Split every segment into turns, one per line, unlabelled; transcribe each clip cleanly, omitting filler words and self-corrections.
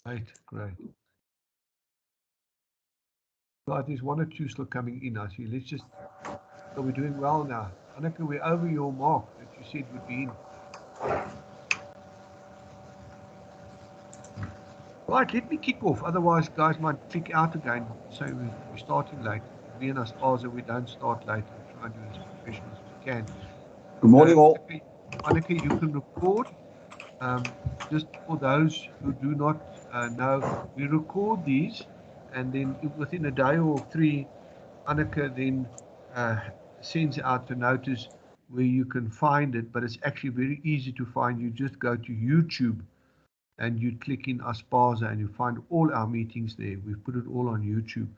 Great, great. Right, there's one or two still coming in. I see. Let's just. So we're doing well now. Anneke, we're over your mark that you said would be in. Right, let me kick off. Otherwise, guys might click out again. So we're starting late. Me and ASPASA, we don't start late. We try and do it as professional as we can.
Good morning, all.
Anneke, you can record. Just for those who do not know, we record these, and then within a day or three, Anneke then sends out a notice where you can find it, but it's actually very easy to find. You just go to YouTube and you click in ASPASA and you find all our meetings there. We've put it all on YouTube.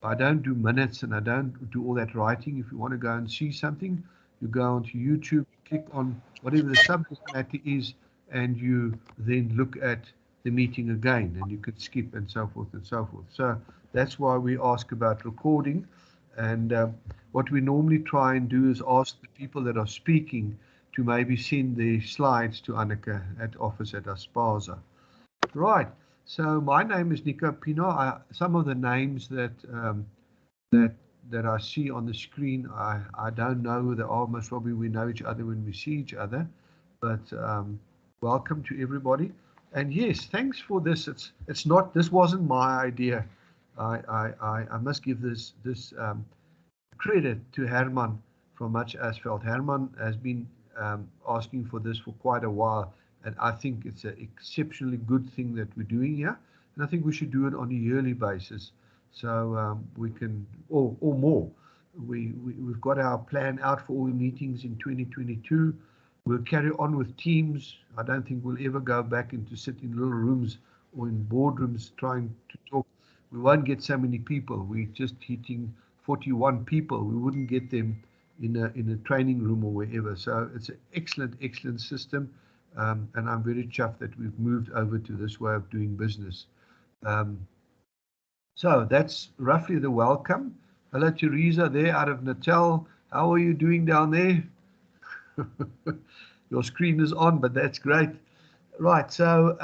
I don't do minutes and I don't do all that writing. If you want to go and see something, you go onto YouTube, click on whatever the subject matter is, and you then look at the meeting again, and you could skip and so forth and so forth. So that's why we ask about recording. And what we normally try and do is ask the people that are speaking to maybe send their slides to Anneke at office at ASPASA. Right. So my name is Nico Pino. Some of the names that I see on the screen, I don't know who they are. Most probably we know each other when we see each other. But welcome to everybody. And yes, thanks for this. It's not. This wasn't my idea. I must give this credit to Herman from Much Asphalt. Herman has been asking for this for quite a while, and I think it's an exceptionally good thing that we're doing here, and I think we should do it on a yearly basis, so we can, or more. We've got our plan out for all the meetings in 2022. We'll carry on with teams. I don't think we'll ever go back into sit in little rooms or in boardrooms trying to talk. We won't get so many people. We're just hitting 41 people. We wouldn't get them in a training room or wherever. So it's an excellent system, and I'm very chuffed that we've moved over to this way of doing business. So that's roughly the welcome. Hello, Teresa, there out of Natal. How are you doing down there? Your screen is on, but that's great. Right. So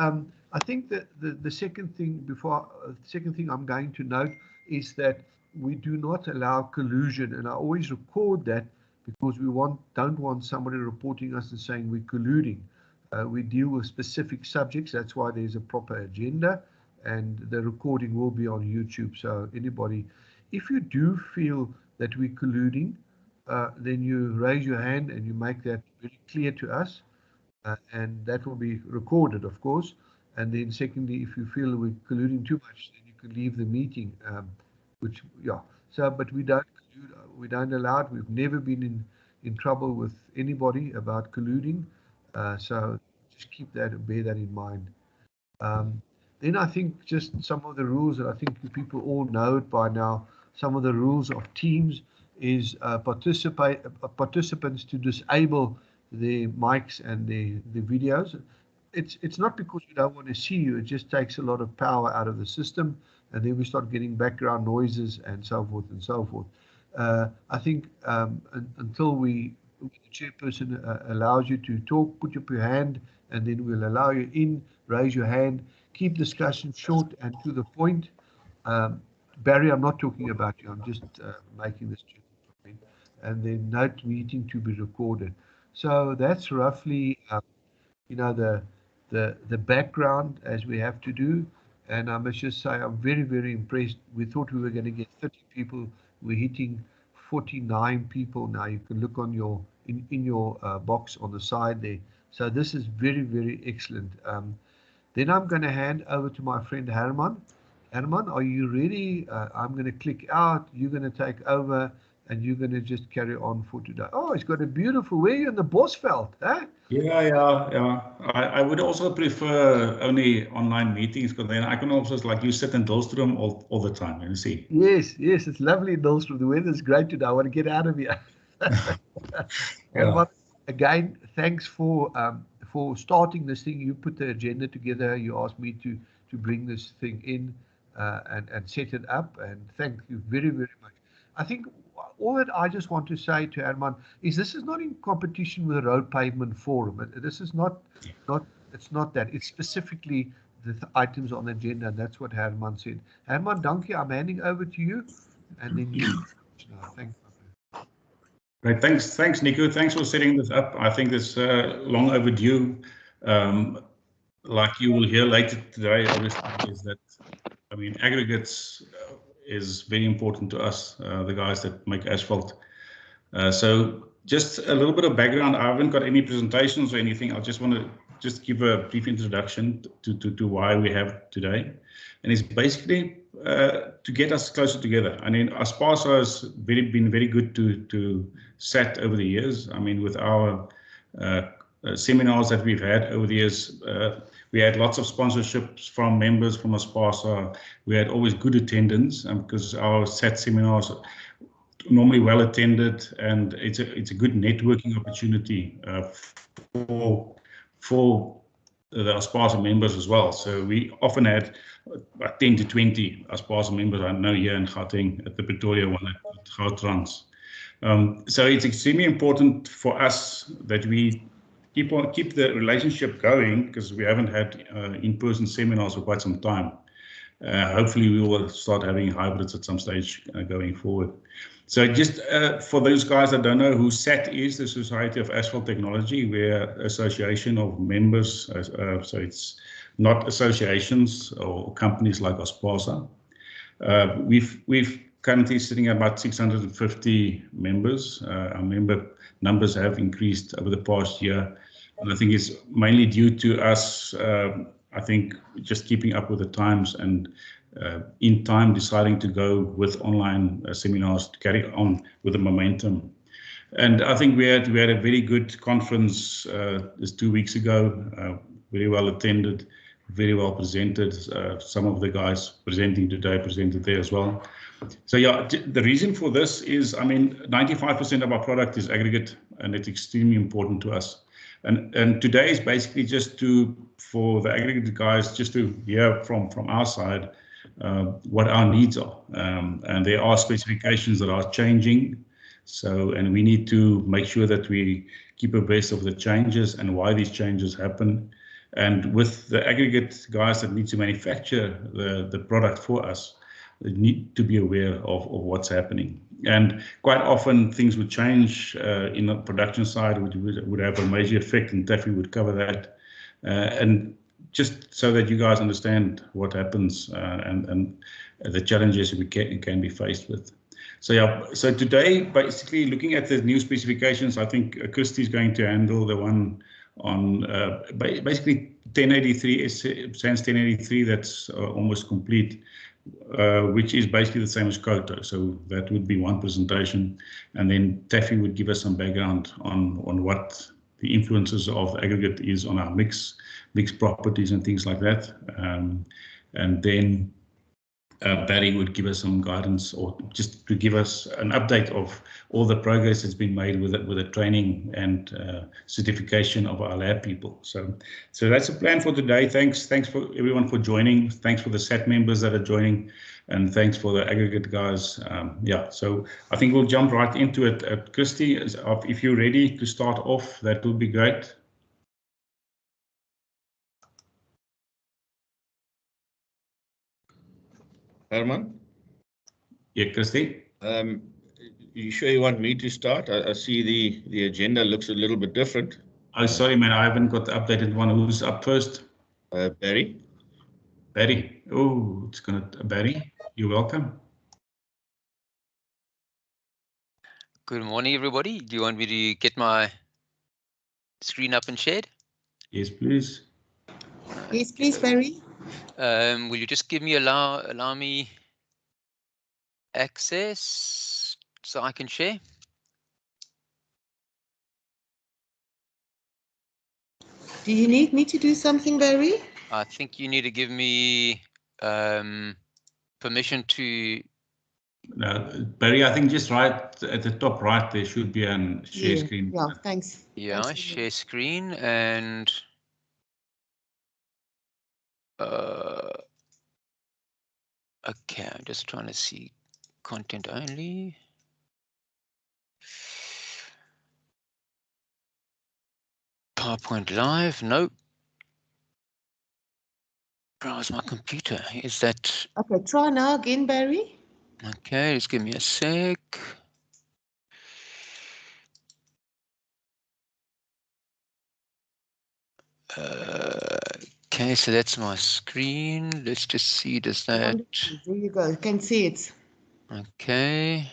I think that the second thing I'm going to note is that we do not allow collusion, and I always record that because we don't want somebody reporting us and saying we're colluding. We deal with specific subjects. That's why there's a proper agenda, and the recording will be on YouTube. So anybody, if you do feel that we're colluding, then you raise your hand and you make that very clear to us, and that will be recorded, of course. And then secondly, if you feel we're colluding too much, then you can leave the meeting, which, yeah. So, but we don't collude, we don't allow it. We've never been in trouble with anybody about colluding. So just keep that, bear that in mind. Then I think just some of the rules that I think people all know it by now. Some of the rules of teams is participants to disable the mics and the videos. It's not because we don't want to see you. It just takes a lot of power out of the system, and then we start getting background noises and so forth and so forth. I think until the chairperson allows you to talk, put up your hand, and then we'll allow you in. Raise your hand. Keep discussion short and to the point. Barry, I'm not talking about you. I'm just making this point. And then note meeting to be recorded. So that's roughly, the background as we have to do. And I must just say, I'm very impressed. We thought we were going to get 30 people. We're hitting 49 people now. You can look on your in your box on the side there. So this is very excellent. Then I'm going to hand over to my friend Herman. Herman, are you ready? I'm going to click out. You're going to take over, and you're going to just carry on for today. Oh, it's got a beautiful. Where are you in the Bosveld? Huh?
Yeah. I would also prefer only online meetings, because then I can also, like you, sit in Dolstrom all the time and see.
Yes, it's lovely in Dolstrom. The weather's great today. I want to get out of here. Herman, again, thanks for starting this thing. You put the agenda together. You asked me to bring this thing in and set it up. And thank you very much. I think all that I just want to say to Herman is this is not in competition with the Road Pavement Forum. This is not. It's not that. It's specifically the items on the agenda. And that's what Herman said. Herman, dankie. I'm handing over to you, and then you. Thank you.
Great, thanks, Nico. Thanks for setting this up. I think it's long overdue. Like you will hear later today, obviously, is that, I mean, aggregates is very important to us, the guys that make asphalt. So just a little bit of background. I haven't got any presentations or anything. I just want to give a brief introduction to why we have today. And it's basically to get us closer together. I mean, ASPASA has been very good to SAT over the years. I mean, with our seminars that we've had over the years, we had lots of sponsorships from members from ASPASA. We had always good attendance because our SAT seminars are normally well attended, and it's a good networking opportunity for the ASPASA members as well. So we often had 10 to 20 ASPASA members. I know here in Gauteng at the Pretoria one at Gautrans. So it's extremely important for us that we keep the relationship going, because we haven't had in-person seminars for quite some time. Hopefully we will start having hybrids at some stage going forward. So just for those guys that don't know who SAT is, the Society of Asphalt Technology, we're an association of members. So it's not associations or companies like ASPASA. We've currently sitting at about 650 members. Our member numbers have increased over the past year, and I think it's mainly due to us, I think, just keeping up with the times and in time deciding to go with online seminars to carry on with the momentum. And I think we had a very good conference just 2 weeks ago, very well attended, very well presented. Some of the guys presenting today presented there as well. So yeah, the reason for this is, I mean, 95% of our product is aggregate, and it's extremely important to us. And today is basically just for the aggregate guys just to hear from our side what our needs are. And there are specifications that are changing. So, and we need to make sure that we keep abreast of the changes and why these changes happen. And with the aggregate guys that need to manufacture the product for us, they need to be aware of what's happening. And quite often things would change in the production side, which would have a major effect, and Taffy would cover that. And just so that you guys understand what happens and the challenges we can be faced with. So yeah, so today, basically looking at the new specifications, I think Christy is going to handle the one on basically 1083, SANS 1083, that's almost complete, which is basically the same as Koto. So that would be one presentation, and then Taffy would give us some background on what the influences of the aggregate is on our mix properties and things like that. And then Barry would give us some guidance, or just to give us an update of all the progress that's been made with the training and certification of our lab people. So that's the plan for today. Thanks for everyone for joining. Thanks for the SAT members that are joining, and thanks for the aggregate guys. Yeah, so I think we'll jump right into it. Christy, if you're ready to start off, that would be great.
Herman?
Yeah, Christy?
You sure you want me to start? I see the agenda looks a little bit different.
Oh, sorry, man, I haven't got the updated one. Who's up first?
Barry?
Barry. Oh, it's gonna, Barry, you're welcome.
Good morning, everybody. Do you want me to get my screen up and shared?
Yes, please.
Yes, please, Barry.
Will you just give me allow me access so I can share?
Do you need me to do something, Barry?
I think you need to give me permission to.
No, Barry, I think just right at the top right there should be a share screen.
Yeah, thanks.
Yeah,
thanks,
share screen and okay, I'm just trying to see content only. PowerPoint live, nope. Browse my computer. Is that
Okay, try now again, Barry.
okay? Just give me a sec. Okay, so that's my screen. Let's just see. Does that?
There you go. You can see it.
Okay.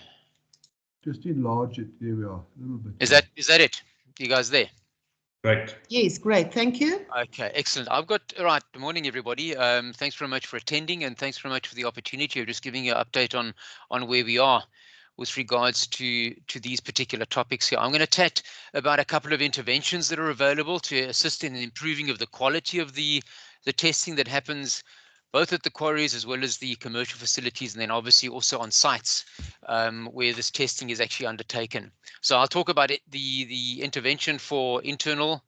Just enlarge it. There we are. A little bit.
Is that it? You guys there?
Right.
Yes, great. Thank you.
Okay, excellent. I've got, all right, good morning, everybody. Thanks very much for attending, and thanks very much for the opportunity of just giving you an update on where we are with regards to these particular topics here. I'm going to chat about a couple of interventions that are available to assist in the improving of the quality of the testing that happens both at the quarries as well as the commercial facilities, and then obviously also on sites where this testing is actually undertaken. So I'll talk about it, the intervention for internal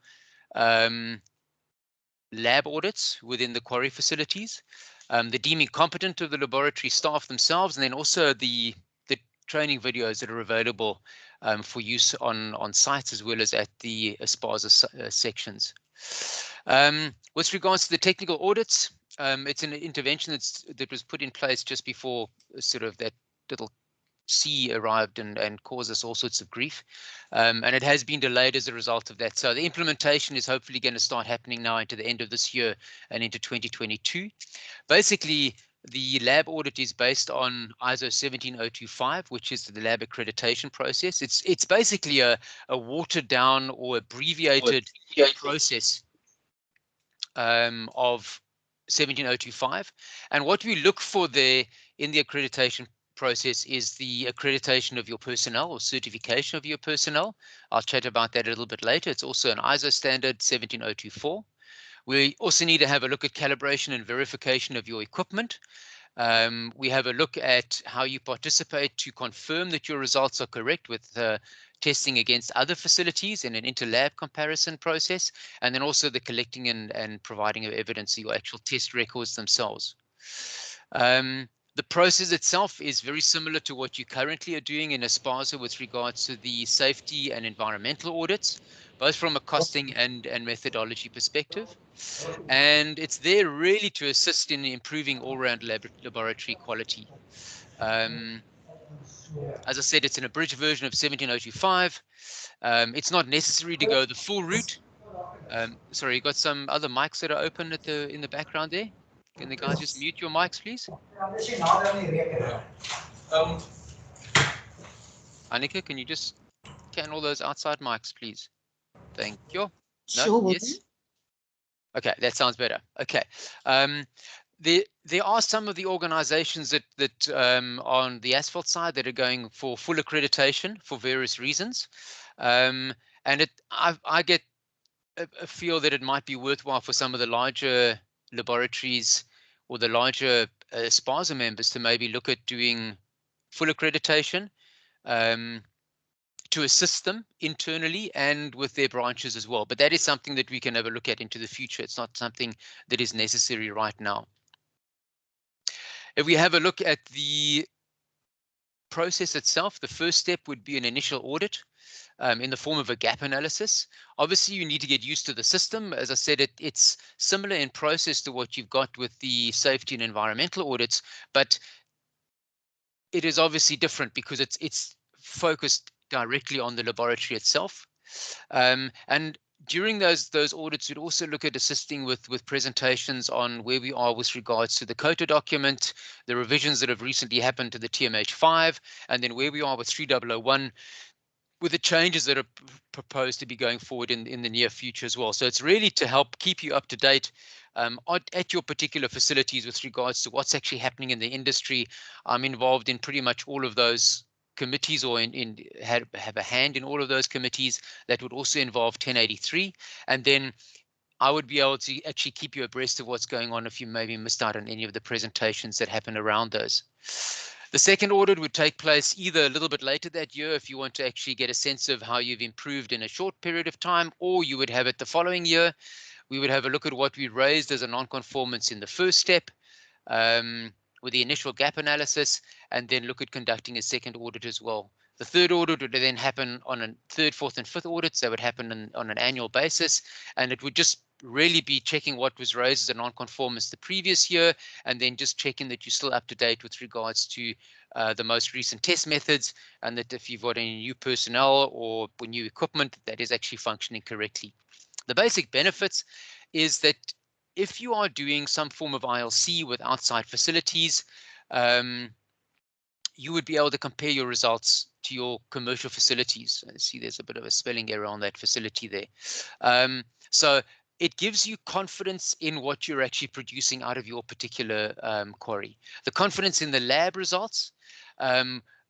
lab audits within the quarry facilities, the deeming competent of the laboratory staff themselves, and then also the training videos that are available for use on sites as well as at the ASPASA sections. With regards to the technical audits, it's an intervention that was put in place just before sort of that little C arrived and caused us all sorts of grief, and it has been delayed as a result of that. So the implementation is hopefully going to start happening now into the end of this year and into 2022. Basically, the lab audit is based on ISO 17025, which is the lab accreditation process. It's basically a watered down or abbreviated process of 17025, and what we look for there in the accreditation process is the accreditation of your personnel or certification of your personnel. I'll chat about that a little bit later. It's also an ISO standard 17024. We also need to have a look at calibration and verification of your equipment. We have a look at how you participate to confirm that your results are correct with testing against other facilities in an inter-lab comparison process, and then also the collecting and providing of evidence, your actual test records themselves. The process itself is very similar to what you currently are doing in ASPASA with regards to the safety and environmental audits, both from a costing and methodology perspective. And it's there really to assist in improving all-round laboratory quality. As I said, it's an abridged version of 17025. It's not necessary to go the full route. Sorry, you got some other mics that are open in the background there. Can the guys just mute your mics, please? Annika, can you just can all those outside mics, please? Thank you. No?
Sure.
Yes? Okay, that sounds better. Okay. There are some of the organizations that on the asphalt side that are going for full accreditation for various reasons. And I get a feel that it might be worthwhile for some of the larger laboratories or the larger ASPASA members to maybe look at doing full accreditation to assist them internally and with their branches as well. But that is something that we can have a look at into the future. It's not something that is necessary right now. If we have a look at the process itself, the first step would be an initial audit in the form of a gap analysis. Obviously, you need to get used to the system. As I said, it's similar in process to what you've got with the safety and environmental audits, but it is obviously different because it's focused directly on the laboratory itself. And during those audits, we'd also look at assisting with presentations on where we are with regards to the COTA document, the revisions that have recently happened to the TMH5, and then where we are with 3001, with the changes that are proposed to be going forward in the near future as well. So it's really to help keep you up to date at your particular facilities with regards to what's actually happening in the industry. I'm involved in pretty much all of those committees, or have a hand in all of those committees that would also involve 1083. And then I would be able to actually keep you abreast of what's going on if you maybe missed out on any of the presentations that happen around those. The second audit would take place either a little bit later that year if you want to actually get a sense of how you've improved in a short period of time, or you would have it the following year. We would have a look at what we raised as a non-conformance in the first step with the initial gap analysis, and then look at conducting a second audit as well. The third audit would then happen on a third, fourth, and fifth audits that would happen on an annual basis, and it would just really be checking what was raised as a non-conformance the previous year, and then just checking that you're still up to date with regards to the most recent test methods, and that if you've got any new personnel or new equipment, that is actually functioning correctly. The basic benefits is that if you are doing some form of ILC with outside facilities, you would be able to compare your results to your commercial facilities. See, there's a bit of a spelling error on that facility there. So it gives you confidence in what you're actually producing out of your particular quarry. The confidence in the lab results,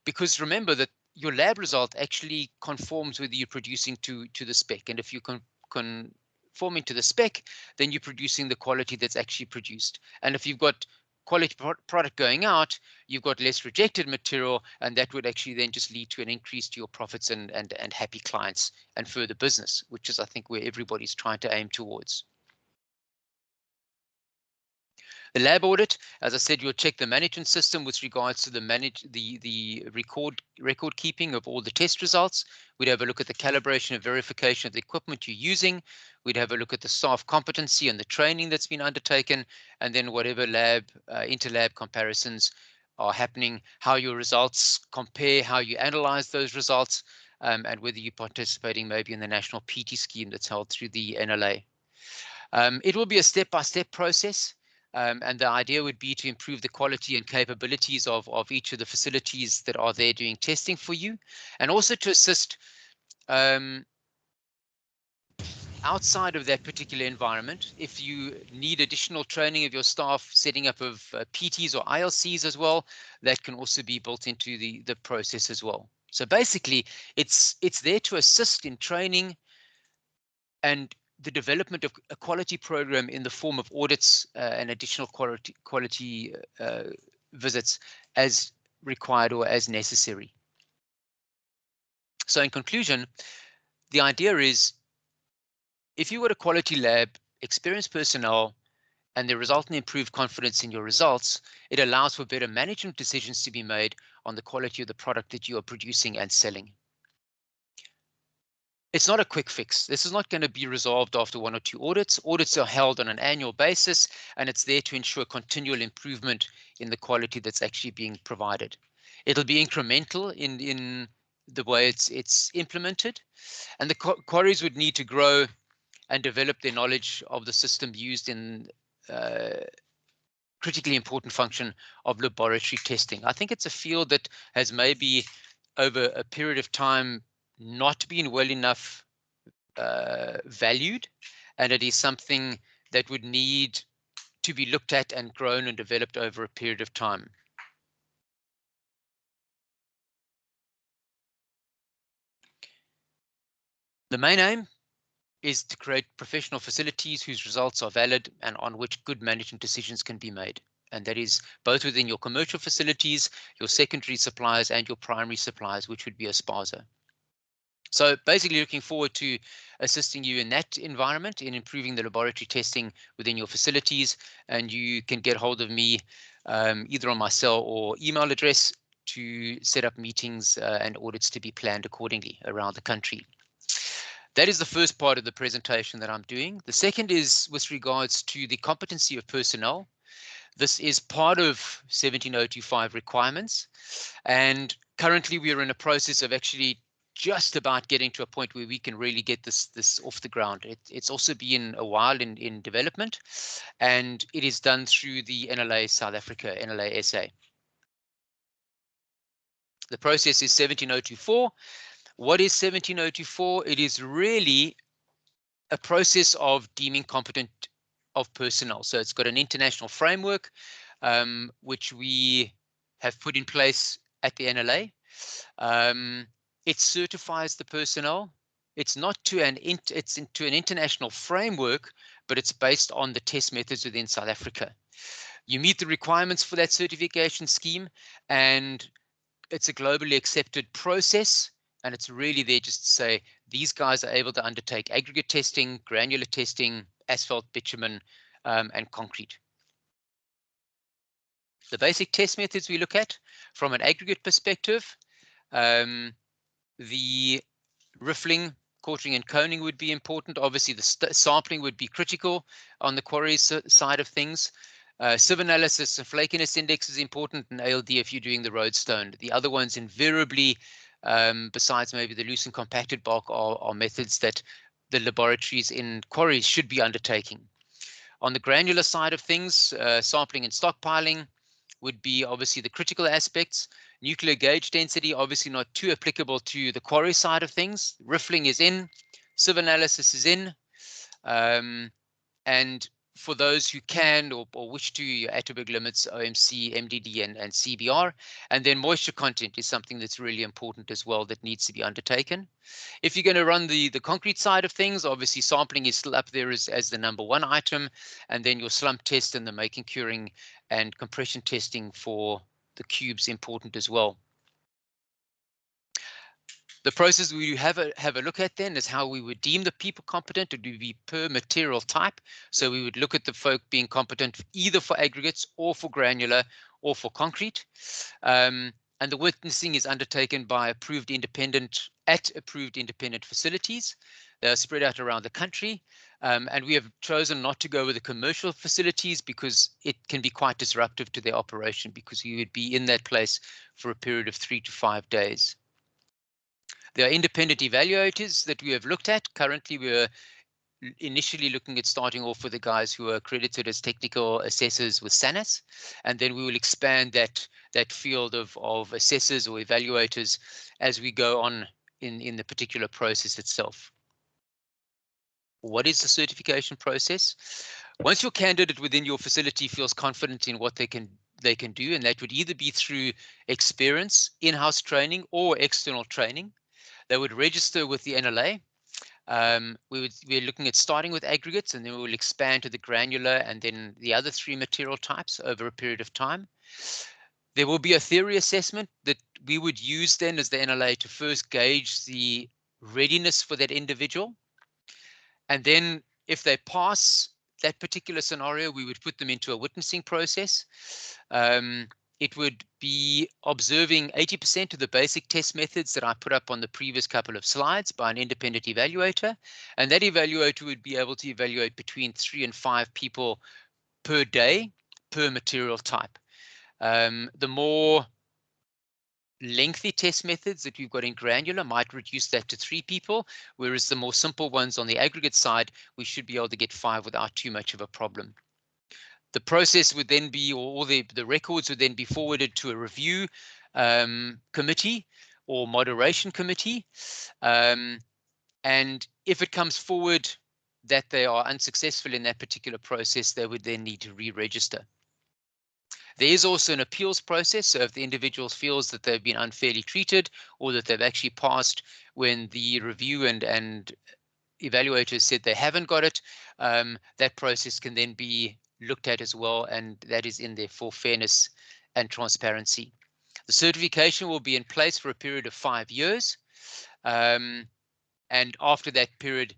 because remember that your lab result actually conforms whether you're producing to the spec. And if you conforming to the spec, then you're producing the quality that's actually produced. And if you've got quality product going out, you've got less rejected material, and that would actually then just lead to an increase to your profits and happy clients and further business, which is, I think, where everybody's trying to aim towards. The lab audit, as I said, you'll check the management system with regards to the record keeping of all the test results. We'd have a look at the calibration and verification of the equipment you're using. We'd have a look at the staff competency and the training that's been undertaken, and then whatever lab inter-lab comparisons are happening, how your results compare, how you analyze those results, and whether you're participating maybe in the national PT scheme that's held through the NLA. It will be a step-by-step process. And the idea would be to improve the quality and capabilities of each of the facilities that are there doing testing for you, and also to assist outside of that particular environment. If you need additional training of your staff, setting up of PTs or ILCs as well, that can also be built into the process as well. So basically, it's there to assist in training and the development of a quality program in the form of audits and additional quality visits as required or as necessary. So in conclusion, the idea is, if you've got a quality lab, experienced personnel, and the resultant improved confidence in your results, it allows for better management decisions to be made on the quality of the product that you are producing and selling. It's not a quick fix. This is not going to be resolved after 1 or 2 audits. Audits are held on an annual basis, and it's there to ensure continual improvement in the quality that's actually being provided. It'll be incremental in the way it's implemented, and the quarries would need to grow and develop their knowledge of the system used in critically important function of laboratory testing. I think it's a field that has maybe over a period of time not been well enough valued, and it is something that would need to be looked at and grown and developed over a period of time. The main aim is to create professional facilities whose results are valid and on which good management decisions can be made. And that is both within your commercial facilities, your secondary suppliers, and your primary suppliers, which would be ASPASA. So basically looking forward to assisting you in that environment, in improving the laboratory testing within your facilities. And you can get hold of me either on my cell or email address to set up meetings and audits to be planned accordingly around the country. That is the first part of the presentation that I'm doing. The second is with regards to the competency of personnel. This is part of 17025 requirements. And currently we are in a process of actually just about getting to a point where we can really get this off the ground. It's also been a while in development, and it is done through the NLA South Africa, NLA SA. The process is 17024. What is 17024? It is really a process of deeming competent of personnel. So it's got an international framework, which we have put in place at the NLA. It certifies the personnel. It's not to it's into an international framework, but it's based on the test methods within South Africa. You meet the requirements for that certification scheme, and it's a globally accepted process. And it's really there just to say these guys are able to undertake aggregate testing, granular testing, asphalt, bitumen, and concrete. The basic test methods we look at from an aggregate perspective, the riffling, quartering and coning would be important. Obviously, the sampling would be critical on the quarry side of things. Sieve analysis and flakiness index is important, and ALD if you're doing the roadstone. The other ones invariably, besides maybe the loose and compacted bulk, are methods that the laboratories in quarries should be undertaking. On the granular side of things, sampling and stockpiling would be obviously the critical aspects. Nuclear gauge density, obviously not too applicable to the quarry side of things. Riffling is in, sieve analysis is in, and for those who can or wish to, your Atterberg limits, OMC, MDD, and CBR. And then moisture content is something that's really important as well that needs to be undertaken. If you're going to run the concrete side of things, obviously sampling is still up there as the #1 item, and then your slump test and the making, curing, and compression testing for the cubes important as well. The process we have a look at then is how we would deem the people competent. It would be per material type. So we would look at the folk being competent either for aggregates or for granular or for concrete. And the witnessing is undertaken by approved independent facilities. They are spread out around the country. And we have chosen not to go with the commercial facilities because it can be quite disruptive to their operation, because you would be in that place for a period of 3 to 5 days. There are independent evaluators that we have looked at. Currently, we're initially looking at starting off with the guys who are accredited as technical assessors with SANAS, and then we will expand that field of assessors or evaluators as we go on in the particular process itself. What is the certification process? Once your candidate within your facility feels confident in what they can do, and that would either be through experience, in-house training, or external training, they would register with the NLA. We're looking at starting with aggregates, and then we will expand to the granular and then the other 3 material types over a period of time. There will be a theory assessment that we would use then as the NLA to first gauge the readiness for that individual. And then if they pass that particular scenario, we would put them into a witnessing process. It would be observing 80% of the basic test methods that I put up on the previous couple of slides by an independent evaluator. And that evaluator would be able to evaluate between 3 and 5 people per day per material type. The more lengthy test methods that we've got in granular might reduce that to 3 people, whereas the more simple ones on the aggregate side, we should be able to get 5 without too much of a problem. The process would then be, or the records would then be forwarded to a review committee or moderation committee. And if it comes forward that they are unsuccessful in that particular process, they would then need to re-register. There is also an appeals process. So if the individual feels that they've been unfairly treated or that they've actually passed when the review and evaluators said they haven't got it, that process can then be looked at as well, and that is in there for fairness and transparency. The certification will be in place for a period of 5 years, and after that period,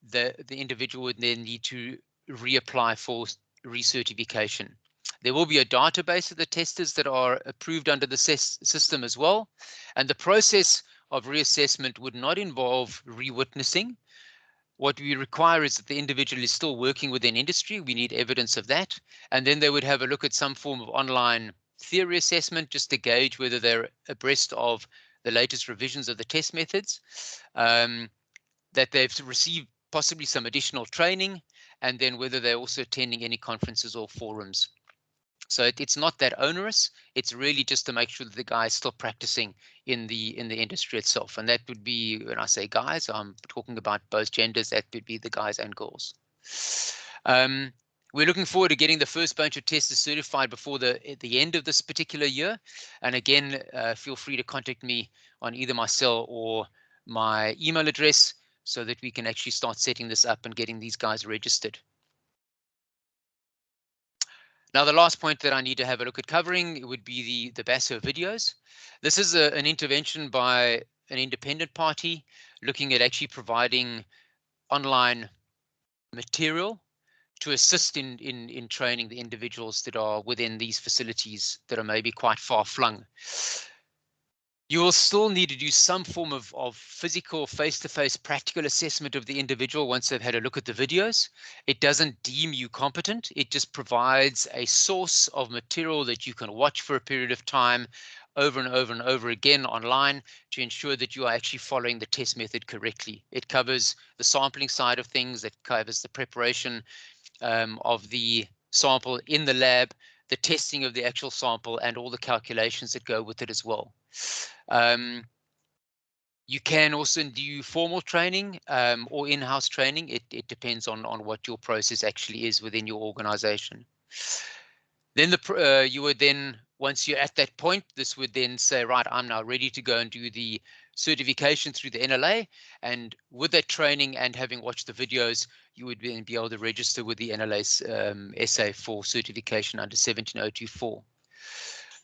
the individual would then need to reapply for recertification. There will be a database of the testers that are approved under the system as well, and the process of reassessment would not involve re-witnessing. What we require is that the individual is still working within industry. We need evidence of that. And then they would have a look at some form of online theory assessment just to gauge whether they're abreast of the latest revisions of the test methods, that they've received possibly some additional training, and then whether they're also attending any conferences or forums. So it's not that onerous. It's really just to make sure that the guy is still practicing in the industry itself. And that would be, when I say guys, I'm talking about both genders. That would be the guys and girls. We're looking forward to getting the first bunch of testers certified before the end of this particular year. And again, feel free to contact me on either my cell or my email address so that we can actually start setting this up and getting these guys registered. Now, the last point that I need to have a look at covering would be the BASO videos. This is an intervention by an independent party looking at actually providing online material to assist in training the individuals that are within these facilities that are maybe quite far flung. You will still need to do some form of physical, face-to-face practical assessment of the individual once they've had a look at the videos. It doesn't deem you competent. It just provides a source of material that you can watch for a period of time over and over and over again online to ensure that you are actually following the test method correctly. It covers the sampling side of things. It covers the preparation of the sample in the lab, the testing of the actual sample, and all the calculations that go with it as well. You can also do formal training or in-house training. It depends on what your process actually is within your organization. Then you would then, once you're at that point, this would then say, right, I'm now ready to go and do the certification through the NLA. And with that training and having watched the videos, you would then be able to register with the NLA's SA for certification under 17024.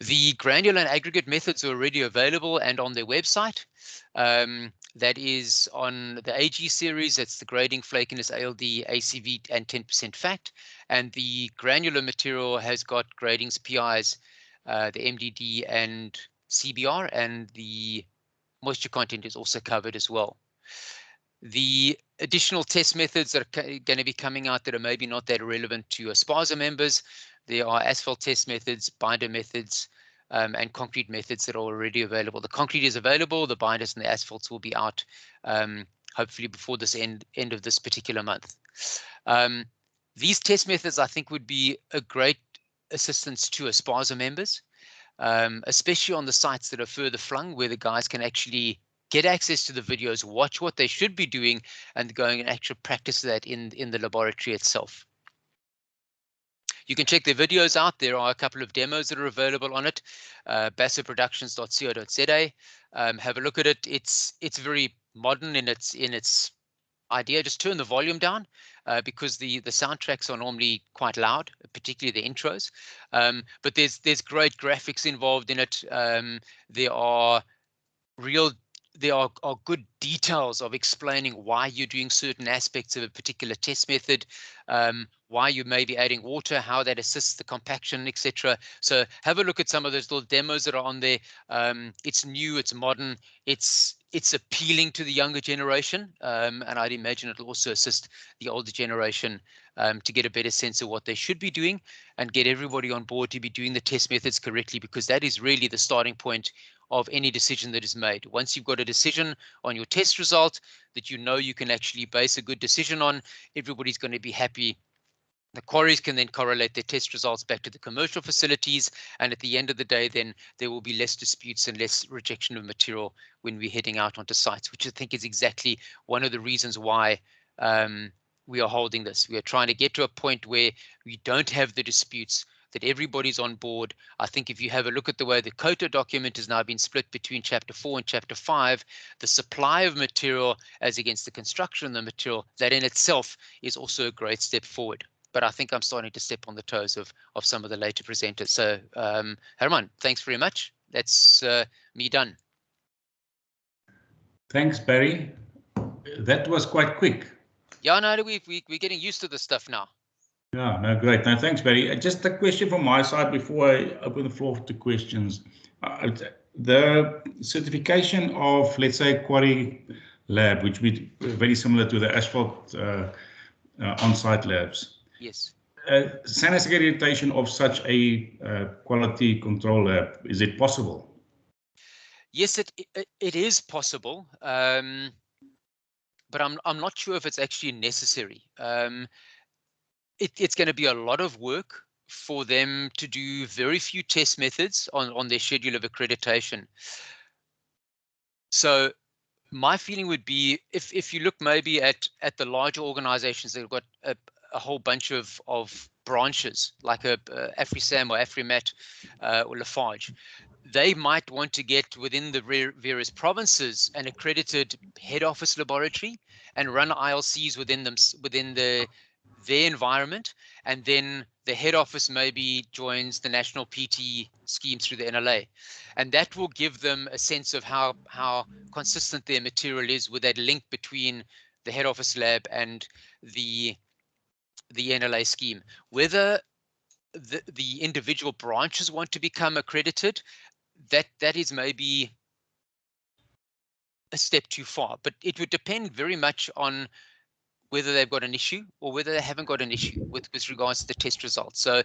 The granular and aggregate methods are already available and on their website. That is on the AG series, that's the grading, flakiness, ALD, ACV, and 10% fat. And the granular material has got gradings, PIs, the MDD and CBR, and the moisture content is also covered as well. The additional test methods that are going to be coming out that are maybe not that relevant to ASPASA members, there are asphalt test methods, binder methods, and concrete methods that are already available. The concrete is available, the binders and the asphalts will be out hopefully before this end of this particular month. These test methods, I think, would be a great assistance to ASPASA members, especially on the sites that are further flung, where the guys can actually get access to the videos, watch what they should be doing, and going and actually practice that in the laboratory itself. You can check their videos out. There are a couple of demos that are available on it. basaproductions.co.za. Have a look at it. It's very modern in its idea. Just turn the volume down because the soundtracks are normally quite loud, particularly the intros. But there's great graphics involved in it. There are good details of explaining why you're doing certain aspects of a particular test method, why you may be adding water, how that assists the compaction, etc. So have a look at some of those little demos that are on there. It's new, it's modern, it's appealing to the younger generation, and I'd imagine it'll also assist the older generation to get a better sense of what they should be doing and get everybody on board to be doing the test methods correctly, because that is really the starting point of any decision that is made. Once you've got a decision on your test result that you know you can actually base a good decision on, everybody's going to be happy. The quarries can then correlate their test results back to the commercial facilities, and at the end of the day, then there will be less disputes and less rejection of material when we're heading out onto sites, which I think is exactly one of the reasons why we are holding this. We are trying to get to a point where we don't have the disputes, that everybody's on board. I think if you have a look at the way the COTA document has now been split between Chapter 4 and Chapter 5, the supply of material as against the construction of the material, that in itself is also a great step forward. But I think I'm starting to step on the toes of some of the later presenters. So Herman, thanks very much. That's me done.
Thanks, Barry. That was quite quick.
Yeah, no, we're getting used to this stuff now.
Yeah, no, great. No, thanks, Barry. Just a question from my side before I open the floor to questions. The certification of, let's say, quarry lab, which would be very similar to the asphalt on-site labs.
Yes.
SANAS accreditation of such a quality control lab, is it possible?
Yes, it is possible, but I'm not sure if it's actually necessary. It's going to be a lot of work for them to do very few test methods on their schedule of accreditation. So my feeling would be, if you look maybe at the larger organizations that have got a whole bunch of branches, like AfriSam or AfriMat or Lafarge, they might want to get within the various provinces an accredited head office laboratory and run ILCs within their environment, and then the head office maybe joins the national PT scheme through the NLA, and that will give them a sense of how consistent their material is, with that link between the head office lab and the NLA scheme. Whether the individual branches want to become accredited, that is maybe a step too far, but it would depend very much on whether they've got an issue or whether they haven't got an issue with regards to the test results. So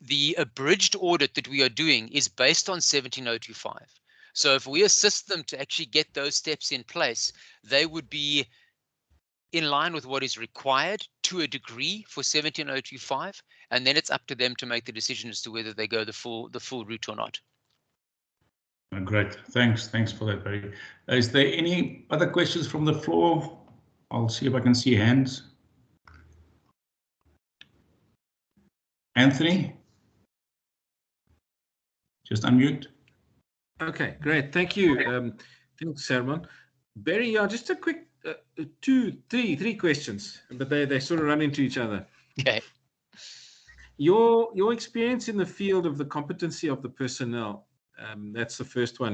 the abridged audit that we are doing is based on 17025. So if we assist them to actually get those steps in place, they would be in line with what is required to a degree for 17025, and then it's up to them to make the decision as to whether they go the full route or not.
Great, thanks for that, Barry. Is there any other questions from the floor? I'll see if I can see hands. Anthony, just unmute.
Okay, great. Thank you. Thanks, Sermon. Barry, yeah, just a quick three questions, but they sort of run into each other.
Okay.
Your experience in the field of the competency of the personnel, that's the first one.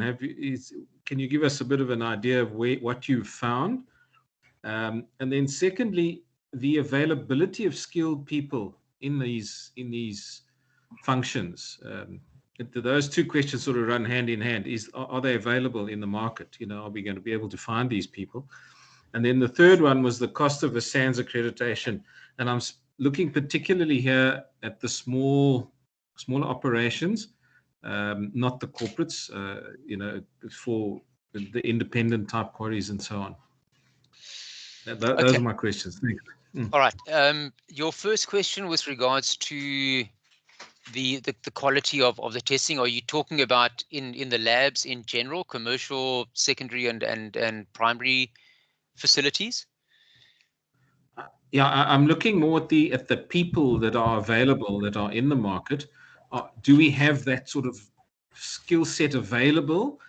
Can you give us a bit of an idea of what you've found? And then secondly, the availability of skilled people in these functions. Those two questions sort of run hand in hand. Are they available in the market? You know, are we going to be able to find these people? And then the third one was the cost of a SANS accreditation. And I'm looking particularly here at the smaller operations, not the corporates, you know, for the independent type quarries and so on. Those are my questions. Thanks.
All right. Your first question with regards to the quality of the testing, are you talking about in the labs in general, commercial, secondary and primary facilities?
Yeah, I'm looking more at the people that are available, that are in the market. Do we have that sort of skill set available?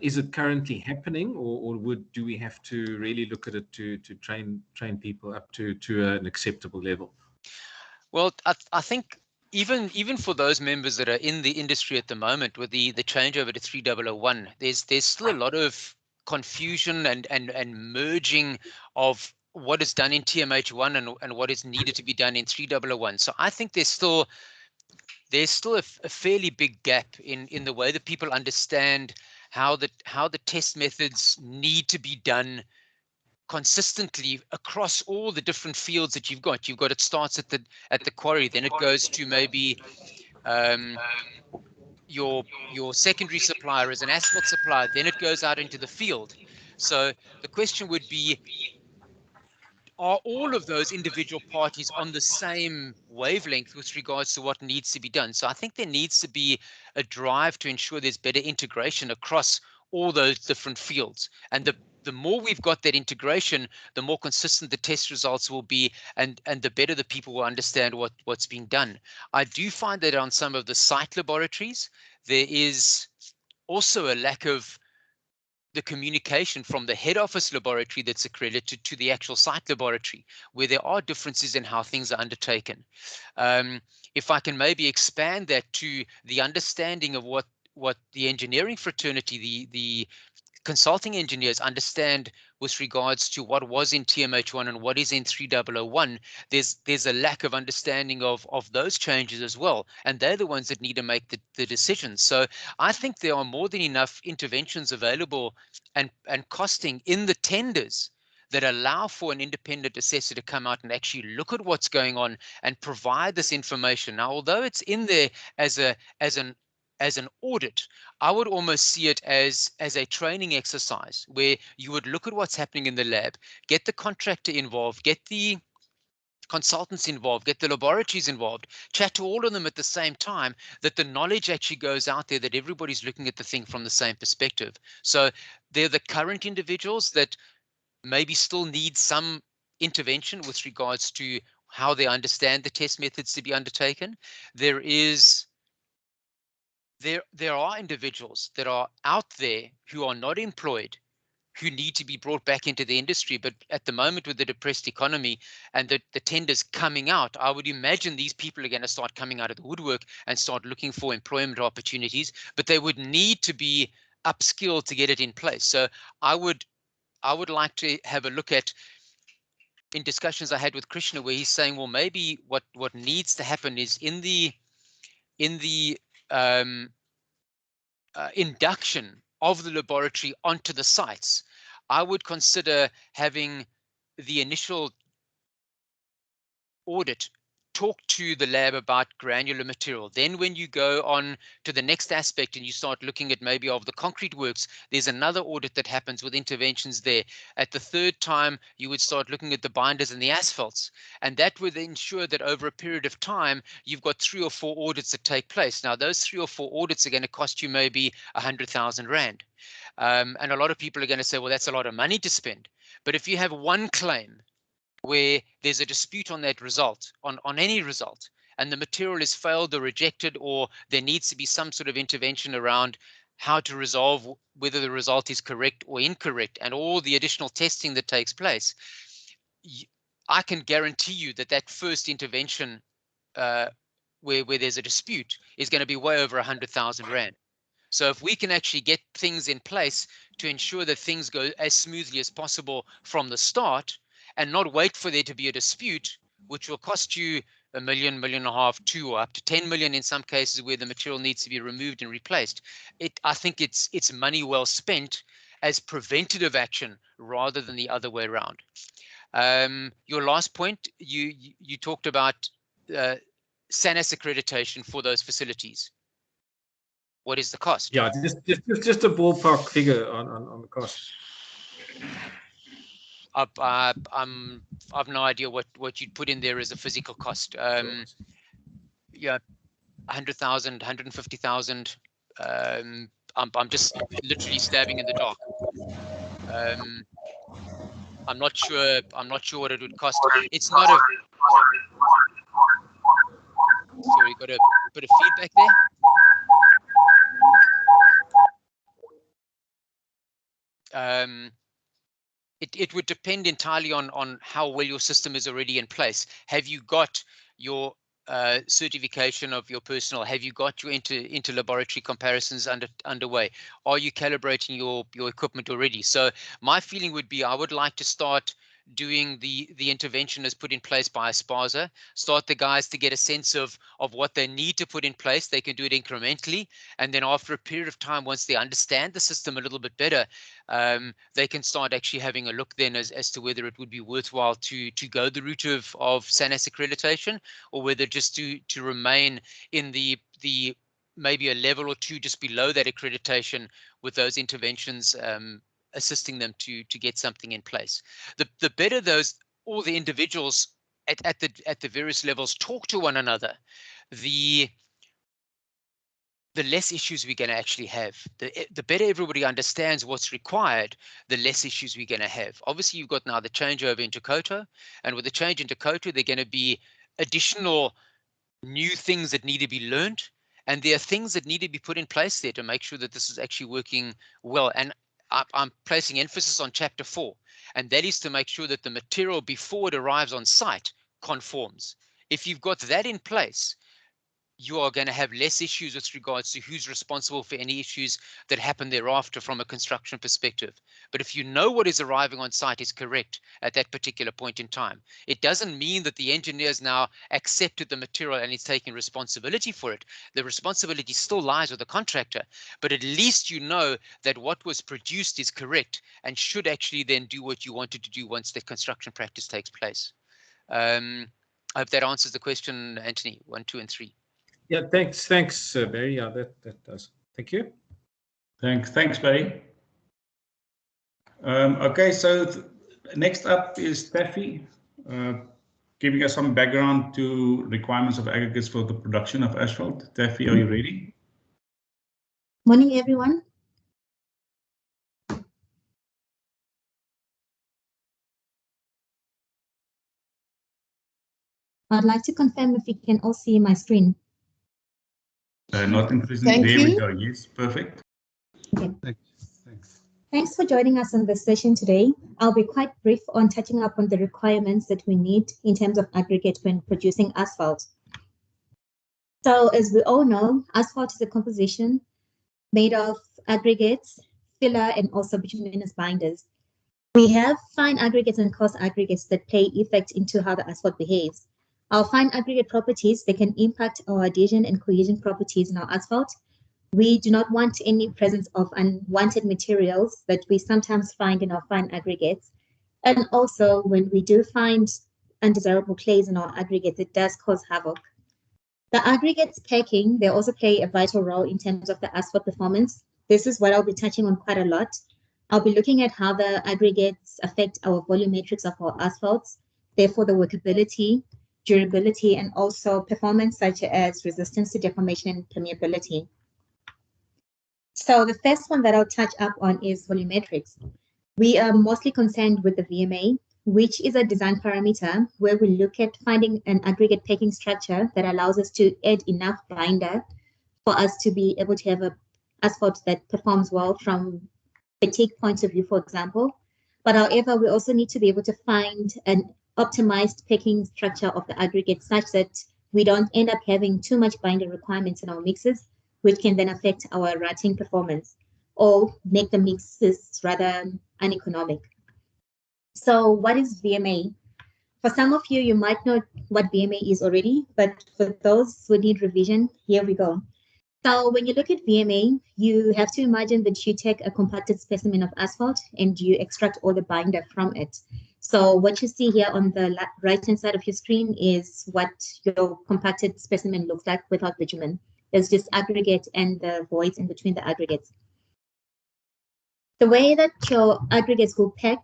Is it currently happening, or do we have to really look at it to train people up to an acceptable level?
Well, I think even for those members that are in the industry at the moment, with the changeover to 3001, there's still a lot of confusion and merging of what is done in TMH1 and what is needed to be done in 3001. So I think there's still a fairly big gap in the way that people understand how the test methods need to be done consistently across all the different fields that you've got. It starts at the quarry, then it goes to maybe your secondary supplier as an asphalt supplier, then it goes out into the field. So the question would be, are all of those individual parties on the same wavelength with regards to what needs to be done? So I think there needs to be a drive to ensure there's better integration across all those different fields. And the more we've got that integration, the more consistent the test results will be, and the better the people will understand what's being done. I do find that on some of the site laboratories, there is also a lack of the communication from the head office laboratory that's accredited to the actual site laboratory, where there are differences in how things are undertaken. If I can maybe expand that to the understanding of what the engineering fraternity, the consulting engineers understand with regards to what was in TMH1 and what is in 3001, there's a lack of understanding of those changes as well, and they're the ones that need to make the decisions. So I think there are more than enough interventions available and costing in the tenders that allow for an independent assessor to come out and actually look at what's going on and provide this information. Now, although it's in there as an audit, I would almost see it as a training exercise where you would look at what's happening in the lab, get the contractor involved, get the consultants involved, get the laboratories involved, chat to all of them at the same time, that the knowledge actually goes out there, that everybody's looking at the thing from the same perspective. So they're the current individuals that maybe still need some intervention with regards to how they understand the test methods to be undertaken. There are individuals that are out there who are not employed, who need to be brought back into the industry. But at the moment, with the depressed economy and the tenders coming out, I would imagine these people are going to start coming out of the woodwork and start looking for employment opportunities, but they would need to be upskilled to get it in place. So I would like to have a look at, in discussions I had with Krishna, where he's saying, well, maybe what needs to happen is in the induction of the laboratory onto the sites, I would consider having the initial audit talk to the lab about granular material. Then when you go on to the next aspect and you start looking at maybe of the concrete works, there's another audit that happens with interventions there. At the third time, you would start looking at the binders and the asphalts. And that would ensure that over a period of time, you've got 3 or 4 audits that take place. Now, those 3 or 4 audits are going to cost you maybe 100,000 Rand. And a lot of people are going to say, well, that's a lot of money to spend. But if you have one claim where there's a dispute on that result, on any result, and the material is failed or rejected, or there needs to be some sort of intervention around how to resolve whether the result is correct or incorrect, and all the additional testing that takes place, I can guarantee you that that first intervention where there's a dispute is going to be way over 100,000 Rand. So if we can actually get things in place to ensure that things go as smoothly as possible from the start, and not wait for there to be a dispute, which will cost you $1 million, $1.5 million, 2, or up to 10 million in some cases where the material needs to be removed and replaced. I think it's money well spent as preventative action rather than the other way around. Your last point, you talked about SANAS accreditation for those facilities. What is the cost?
Yeah, just a ballpark figure on the cost.
I've no idea what you'd put in there as a physical cost. Yeah, 100,000, 150,000. I'm just literally stabbing in the dark. I'm not sure what it would cost. It's not a. Sorry, got a bit of feedback there. It would depend entirely on how well your system is already in place. Have you got your certification of your personnel? Have you got your inter-laboratory comparisons underway? Are you calibrating your equipment already? So my feeling would be I would like to start doing the intervention as put in place by ASPASA, start the guys to get a sense of what they need to put in place. They can do it incrementally, and then after a period of time, once they understand the system a little bit better, they can start actually having a look then as to whether it would be worthwhile to go the route of SANAS accreditation, or whether just to remain in the maybe a level or two just below that accreditation with those interventions assisting them to get something in place. The better all the individuals at the various levels talk to one another, the less issues we're going to actually have. The better everybody understands what's required, the less issues we're going to have. Obviously, you've got now the changeover into COTO, and with the change into COTO, there are going to be additional new things that need to be learned, and there are things that need to be put in place there to make sure that this is actually working well. And I'm placing emphasis on chapter 4, and that is to make sure that the material before it arrives on site conforms. If you've got that in place, you are going to have less issues with regards to who's responsible for any issues that happen thereafter from a construction perspective. But if you know what is arriving on site is correct at that particular point in time, it doesn't mean that the engineers now accepted the material and is taking responsibility for it. The responsibility still lies with the contractor, but at least you know that what was produced is correct and should actually then do what you wanted to do once the construction practice takes place. I hope that answers the question, Anthony, 1, 2, and 3.
Yeah, thanks, Barry. Yeah, that does. Thank you.
Thanks, Barry. Okay, so next up is Taffy, giving us some background to requirements of aggregates for the production of asphalt. Taffy, are you ready?
Morning, everyone. I'd like to confirm if you can all see my screen.
Not interesting.
Thank
there
you.
we go. Yes, perfect.
Okay.
Thanks.
Thanks for joining us on this session today. I'll be quite brief on touching up on the requirements that we need in terms of aggregate when producing asphalt. So as we all know, asphalt is a composition made of aggregates, filler, and also bituminous binders. We have fine aggregates and coarse aggregates that play effect into how the asphalt behaves. Our fine aggregate properties, they can impact our adhesion and cohesion properties in our asphalt, We do not want any presence of unwanted materials that we sometimes find in our fine aggregates. And also, when we do find undesirable clays in our aggregates, it does cause havoc. The aggregates packing, they also play a vital role in terms of the asphalt performance. This is what I'll be touching on quite a lot. I'll be looking at how the aggregates affect our volumetrics of our asphalts, therefore the workability, durability, and also performance such as resistance to deformation and permeability. So the first one that I'll touch up on is volumetrics. We are mostly concerned with the VMA, which is a design parameter where we look at finding an aggregate packing structure that allows us to add enough binder for us to be able to have an asphalt that performs well from fatigue point of view, for example. But however, we also need to be able to find an optimized packing structure of the aggregate such that we don't end up having too much binder requirements in our mixes, which can then affect our rutting performance or make the mixes rather uneconomic. So what is VMA? For some of you, you might know what VMA is already, but for those who need revision, here we go. So when you look at VMA, you have to imagine that you take a compacted specimen of asphalt and you extract all the binder from it. So what you see here on the right-hand side of your screen is what your compacted specimen looks like without bitumen. There's just aggregate and the voids in between the aggregates. The way that your aggregates will pack,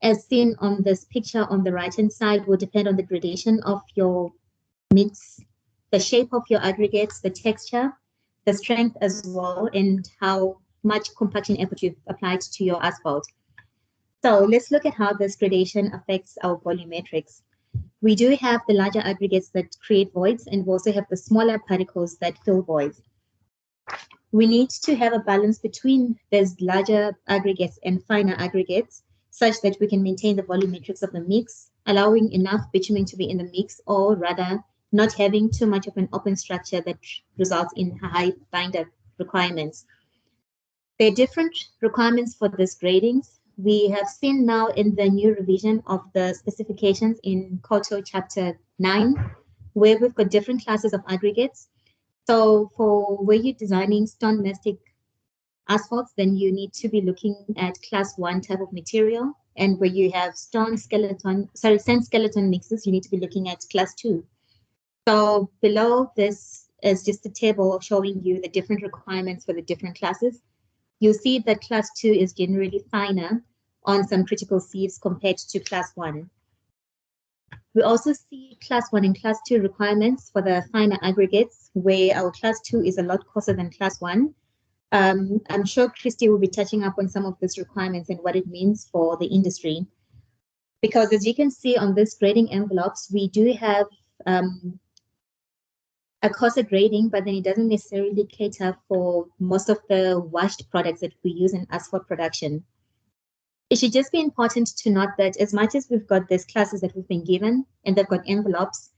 as seen on this picture on the right-hand side, will depend on the gradation of your mix, the shape of your aggregates, the texture, the strength as well, and how much compaction effort you've applied to your asphalt. So let's look at how this gradation affects our volumetrics. We do have the larger aggregates that create voids, and we also have the smaller particles that fill voids. We need to have a balance between these larger aggregates and finer aggregates such that we can maintain the volumetrics of the mix, allowing enough bitumen to be in the mix, or rather not having too much of an open structure that results in high binder requirements. There are different requirements for these gradings. We have seen now in the new revision of the specifications in COTO Chapter 9, where we've got different classes of aggregates. So for where you're designing stone mastic asphalts, then you need to be looking at class 1 type of material. And where you have sand skeleton mixes, you need to be looking at class 2. So below this is just a table showing you the different requirements for the different classes. You'll see that class 2 is generally finer on some critical sieves compared to class 1. We also see class 1 and class 2 requirements for the finer aggregates, where our class 2 is a lot coarser than class 1. I'm sure Christy will be touching up on some of these requirements and what it means for the industry. Because as you can see on this grading envelopes, we do have a coarser grading, but then it doesn't necessarily cater for most of the washed products that we use in asphalt production. It should just be important to note that as much as we've got these classes that we've been given and they've got envelopes,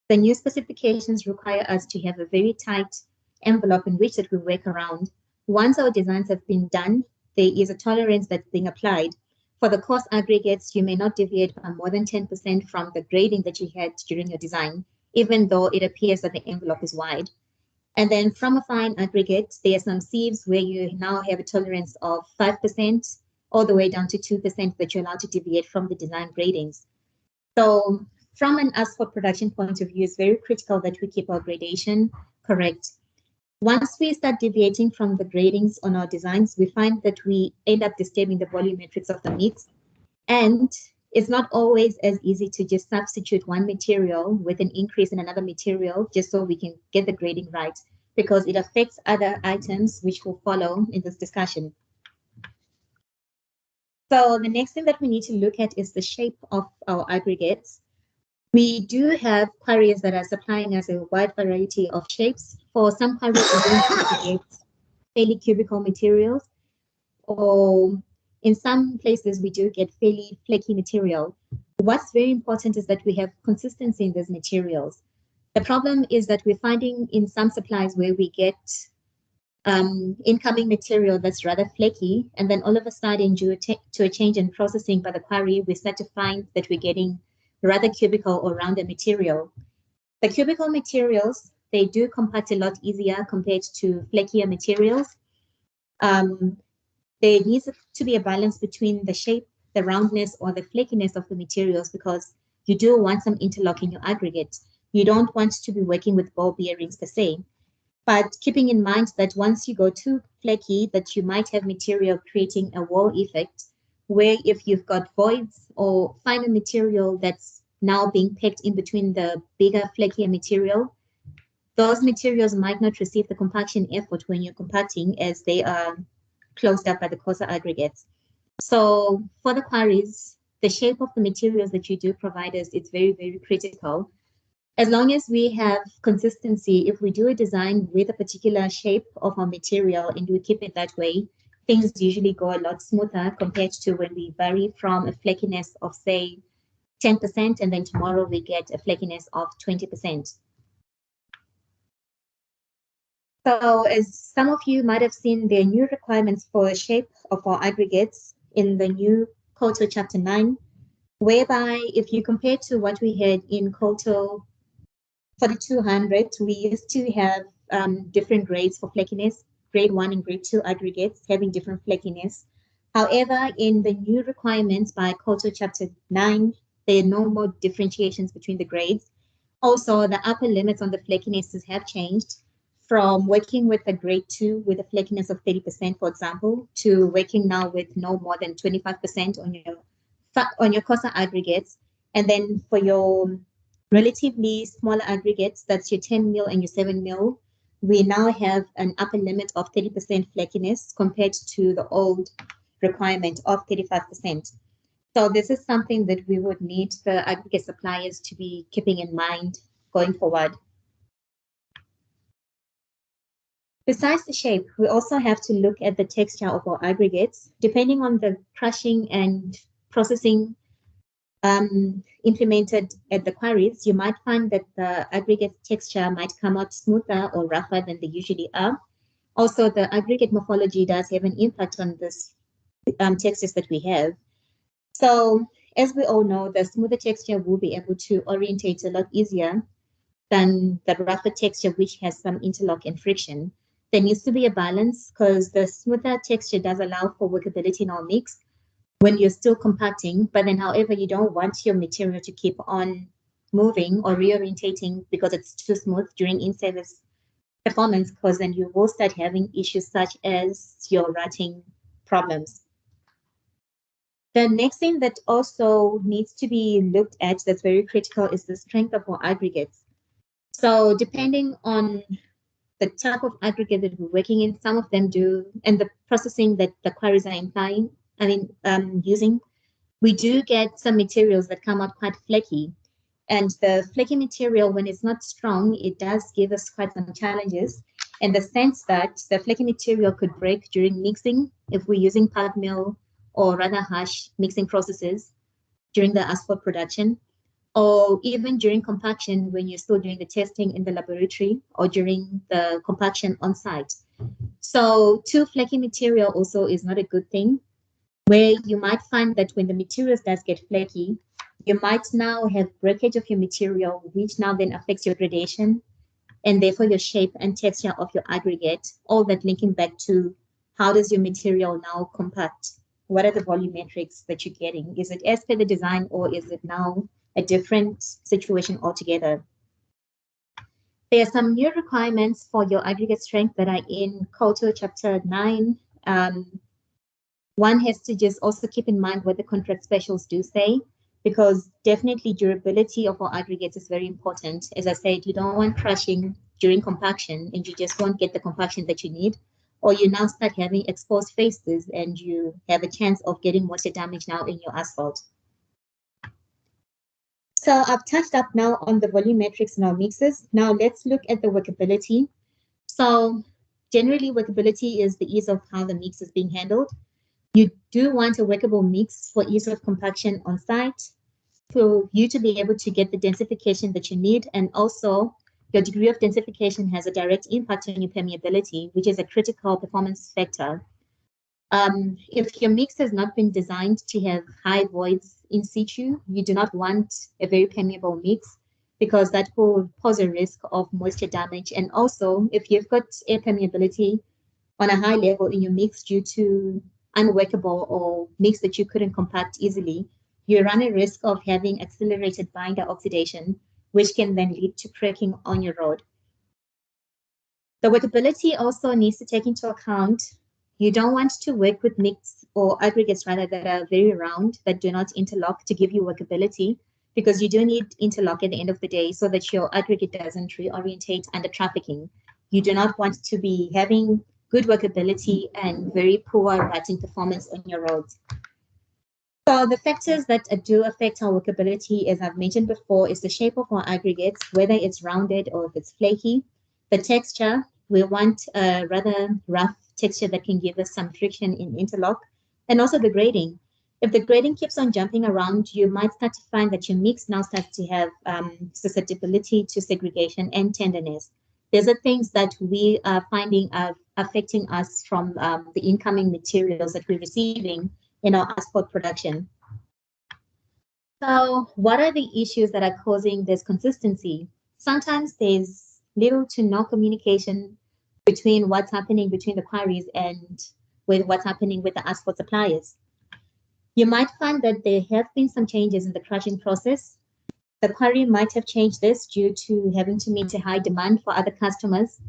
the new specifications require us to have a very tight envelope in which that we work around. Once our designs have been done, there is a tolerance that's being applied. For the coarse aggregates, you may not deviate by more than 10% from the grading that you had during your design, even though it appears that the envelope is wide. And then from a fine aggregate, there are some sieves where you now have a tolerance of 5% all the way down to 2% that you're allowed to deviate from the design gradings. So from an asphalt production point of view, it's very critical that we keep our gradation correct. Once we start deviating from the gradings on our designs, we find that we end up disturbing the volumetrics of the mix. And it's not always as easy to just substitute one material with an increase in another material just so we can get the grading right, because it affects other items which will follow in this discussion. So the next thing that we need to look at is the shape of our aggregates. We do have quarries that are supplying us a wide variety of shapes. For some quarries, we don't get fairly cubical materials, or in some places, we do get fairly flaky material. What's very important is that we have consistency in these materials. The problem is that we're finding in some supplies where we get incoming material that's rather flaky, and then all of a sudden, due to a change in processing by the quarry, we start to find that we're getting rather cubical or rounded material. The cubical materials they do compact a lot easier compared to flakier materials. There needs to be a balance between the shape, the roundness, or the flakiness of the materials, because you do want some interlock in your aggregate. You don't want to be working with ball bearings per se, but keeping in mind that once you go too flaky, that you might have material creating a wall effect, where if you've got voids or finer material that's now being packed in between the bigger, flakier material, those materials might not receive the compaction effort when you're compacting, as they are closed up by the coarser aggregates. So for the quarries, the shape of the materials that you do provide us, it's very, very critical. As long as we have consistency, if we do a design with a particular shape of our material and we keep it that way, things usually go a lot smoother compared to when we vary from a flakiness of, say, 10%, and then tomorrow we get a flakiness of 20%. So as some of you might have seen, there are new requirements for shape of our aggregates in the new COTO Chapter 9, whereby if you compare to what we had in COTO 4200, we used to have different grades for flakiness, grade 1 and grade 2 aggregates having different flakiness. However, in the new requirements by COTO Chapter 9, there are no more differentiations between the grades. Also, the upper limits on the flakinesses have changed from working with a grade 2 with a flakiness of 30%, for example, to working now with no more than 25% on your coarser aggregates. And then for your relatively smaller aggregates, that's your 10 mil and your 7 mil, we now have an upper limit of 30% flakiness compared to the old requirement of 35%. So this is something that we would need the aggregate suppliers to be keeping in mind going forward. Besides the shape, we also have to look at the texture of our aggregates. Depending on the crushing and processing implemented at the quarries, you might find that the aggregate texture might come out smoother or rougher than they usually are. Also, the aggregate morphology does have an impact on this textures that we have. So as we all know, the smoother texture will be able to orientate a lot easier than the rougher texture, which has some interlock and friction. There needs to be a balance, because the smoother texture does allow for workability in our mix when you're still compacting, but then however, you don't want your material to keep on moving or reorientating because it's too smooth during in-service performance, because then you will start having issues such as your rutting problems. The next thing that also needs to be looked at that's very critical is the strength of our aggregates. So depending on the type of aggregate that we're working in, some of them do, and the processing that the quarries are using, we do get some materials that come out quite flaky. And the flaky material, when it's not strong, it does give us quite some challenges, in the sense that the flaky material could break during mixing if we're using pulp mill or rather harsh mixing processes during the asphalt production, or even during compaction when you're still doing the testing in the laboratory or during the compaction on site. So too flaky material also is not a good thing, where you might find that when the materials does get flaky, you might now have breakage of your material, which now then affects your gradation and therefore your shape and texture of your aggregate, all that linking back to how does your material now compact? What are the volumetrics that you're getting? Is it as per the design, or is it now a different situation altogether? There are some new requirements for your aggregate strength that are in COTO Chapter 9. One has to just also keep in mind what the contract specials do say, because definitely durability of our aggregates is very important. As I said, you don't want crushing during compaction and you just won't get the compaction that you need, or you now start having exposed faces and you have a chance of getting water damage now in your asphalt. So I've touched up now on the volumetrics in our mixes. Now let's look at the workability. So generally, workability is the ease of how the mix is being handled. You do want a workable mix for ease of compaction on site, for you to be able to get the densification that you need, and also your degree of densification has a direct impact on your permeability, which is a critical performance factor. If your mix has not been designed to have high voids in situ, you do not want a very permeable mix, because that will pose a risk of moisture damage. And also, if you've got air permeability on a high level in your mix due to unworkable or mix that you couldn't compact easily, you run a risk of having accelerated binder oxidation, which can then lead to cracking on your rod. The workability also needs to take into account, you don't want to work with mix or aggregates rather that are very round, that do not interlock to give you workability, because you do need interlock at the end of the day so that your aggregate doesn't reorientate under trafficking. You do not want to be having good workability and very poor rutting performance on your roads. So the factors that do affect our workability, as I've mentioned before, is the shape of our aggregates, whether it's rounded or if it's flaky. The texture, we want a rather rough texture that can give us some friction in interlock, and also the grading. If the grading keeps on jumping around, you might start to find that your mix now starts to have susceptibility to segregation and tenderness. These are things that we are finding are affecting us from the incoming materials that we're receiving in our asphalt production. So what are the issues that are causing this consistency? Sometimes there's little to no communication between what's happening between the quarries and with what's happening with the asphalt suppliers. You might find that there have been some changes in the crushing process. The quarry might have changed this due to having to meet a high demand for other customers.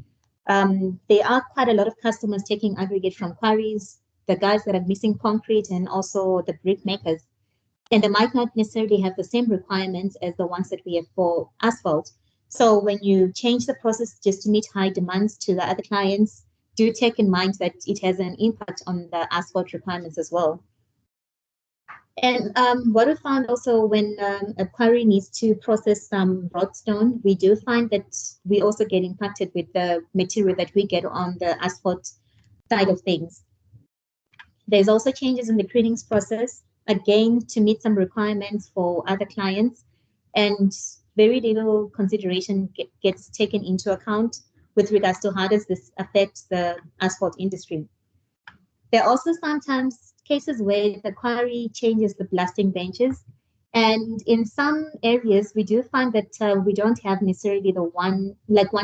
There are quite a lot of customers taking aggregate from quarries, the guys that are missing concrete, and also the brick makers. And they might not necessarily have the same requirements as the ones that we have for asphalt. So when you change the process just to meet high demands to the other clients, do take in mind that it has an impact on the asphalt requirements as well. And what we found also when a quarry needs to process some roadstone, we do find that we also get impacted with the material that we get on the asphalt side of things. There's also changes in the cleanings process, again, to meet some requirements for other clients, and very little consideration gets taken into account with regards to how does this affect the asphalt industry. There are also sometimes cases where the quarry changes the blasting benches, and in some areas we do find that we don't have necessarily the one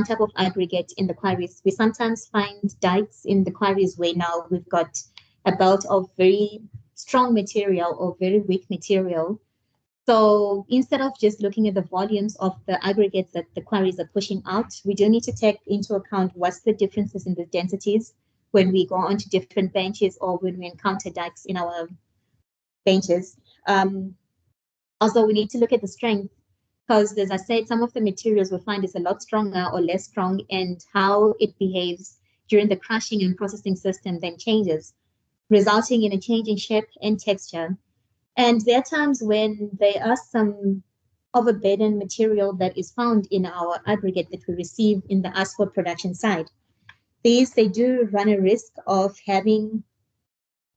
type of aggregate in the quarries. We sometimes find dikes in the quarries where now we've got a belt of very strong material or very weak material. So instead of just looking at the volumes of the aggregates that the quarries are pushing out, we do need to take into account what's the differences in the densities when we go onto different benches or when we encounter dikes in our benches. Also, we need to look at the strength, because as I said, some of the materials we find is a lot stronger or less strong, and how it behaves during the crushing and processing system then changes, resulting in a change in shape and texture. And there are times when there are some overburden material that is found in our aggregate that we receive in the asphalt production side. They do run a risk of having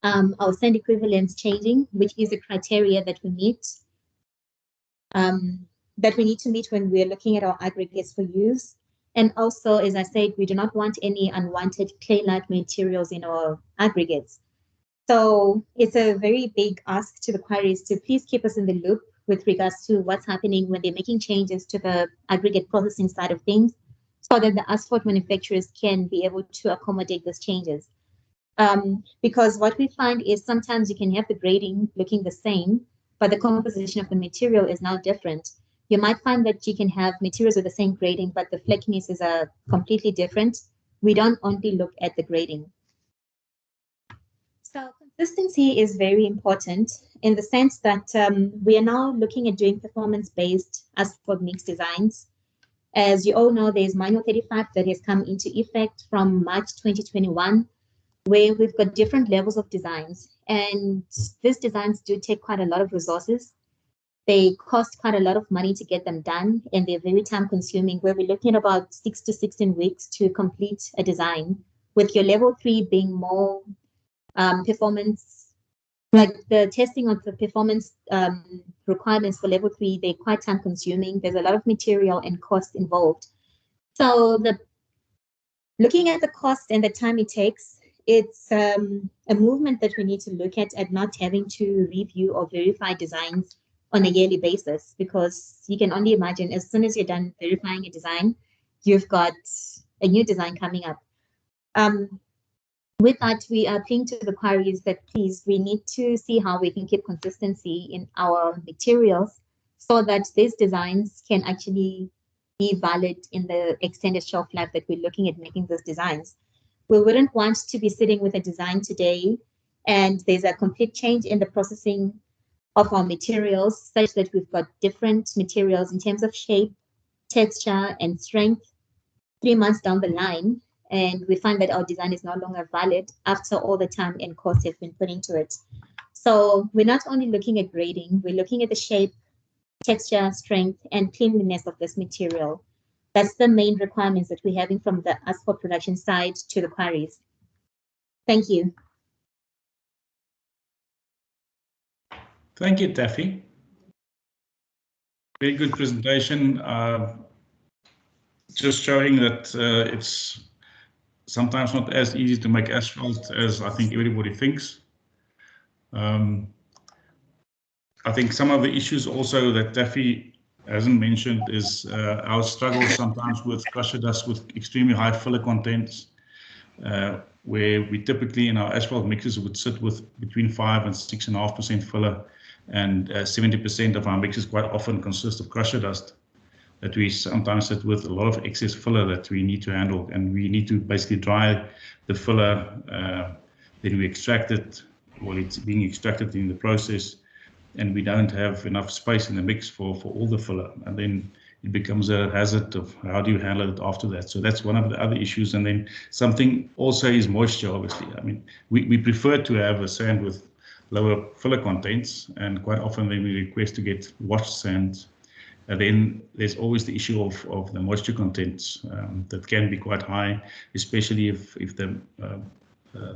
our sand equivalents changing, which is a criteria that we meet, that we need to meet when we're looking at our aggregates for use. And also, as I said, we do not want any unwanted clay-like materials in our aggregates. So it's a very big ask to the quarries to please keep us in the loop with regards to what's happening when they're making changes to the aggregate processing side of things, so that the asphalt manufacturers can be able to accommodate those changes. Because what we find is sometimes you can have the grading looking the same, but the composition of the material is now different. You might find that you can have materials with the same grading, but the flakinesses are completely different. We don't only look at the grading. So consistency is very important in the sense that we are now looking at doing performance-based asphalt mix designs. As you all know, there's Manual 35 that has come into effect from March 2021, where we've got different levels of designs. And these designs do take quite a lot of resources. They cost quite a lot of money to get them done, and they're very time-consuming, where we're looking at about 6 to 16 weeks to complete a design, with your level 3 being more performance, like the testing of the performance requirements for level 3, they're quite time consuming. There's a lot of material and cost involved. So looking at the cost and the time it takes, it's a movement that we need to look at not having to review or verify designs on a yearly basis, because you can only imagine as soon as you're done verifying a design, you've got a new design coming up. With that, we are appealing to the quarries that please, we need to see how we can keep consistency in our materials so that these designs can actually be valid in the extended shelf life that we're looking at making those designs. We wouldn't want to be sitting with a design today and there's a complete change in the processing of our materials such that we've got different materials in terms of shape, texture, and strength 3 months down the line, and we find that our design is no longer valid after all the time and cost have been put into it. So we're not only looking at grading, we're looking at the shape, texture, strength, and cleanliness of this material. That's the main requirements that we're having from the asphalt production side to the quarries. Thank you.
Thank you, Taffy. Very good presentation. Just showing that it's sometimes not as easy to make asphalt as I think everybody thinks. I think some of the issues also that Taffy hasn't mentioned is our struggle sometimes with crusher dust with extremely high filler contents, where we typically in our asphalt mixes would sit with between 5 and 6.5% filler, and 70% of our mixes quite often consist of crusher dust that we sometimes sit with a lot of excess filler that we need to handle, and we need to basically dry the filler, then we extract it while it's being extracted in the process, and we don't have enough space in the mix for all the filler, and then it becomes a hazard of how do you handle it after that. So that's one of the other issues. And then something also is moisture, obviously. I mean, we prefer to have a sand with lower filler contents, and quite often then we request to get washed sands. And then there's always the issue of the moisture contents that can be quite high, especially if the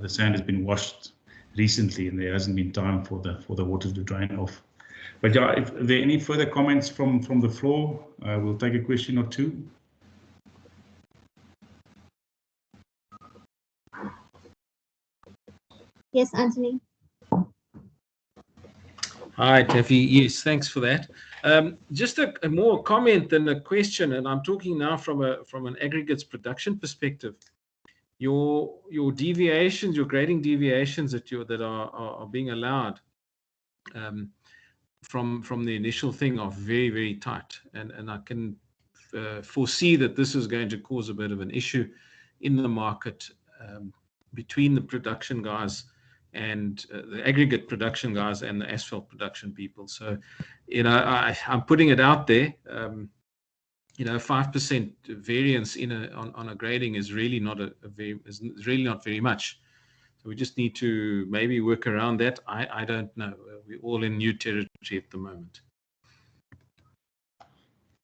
sand has been washed recently and there hasn't been time for the water to drain off. But yeah, if there are any further comments from the floor, we'll take a question or two.
Yes, Anthony.
Hi, Taffy. Yes, thanks for that. Just a more comment than a question, and I'm talking now from an aggregates production perspective. Your deviations, your grading deviations that are being allowed from the initial thing are very, very tight, and I can foresee that this is going to cause a bit of an issue in the market between the production guys and the aggregate production guys and the asphalt production people. So, I'm putting it out there. 5% variance on a grading is really not very much. So we just need to maybe work around that. I don't know. We're all in new territory at the moment.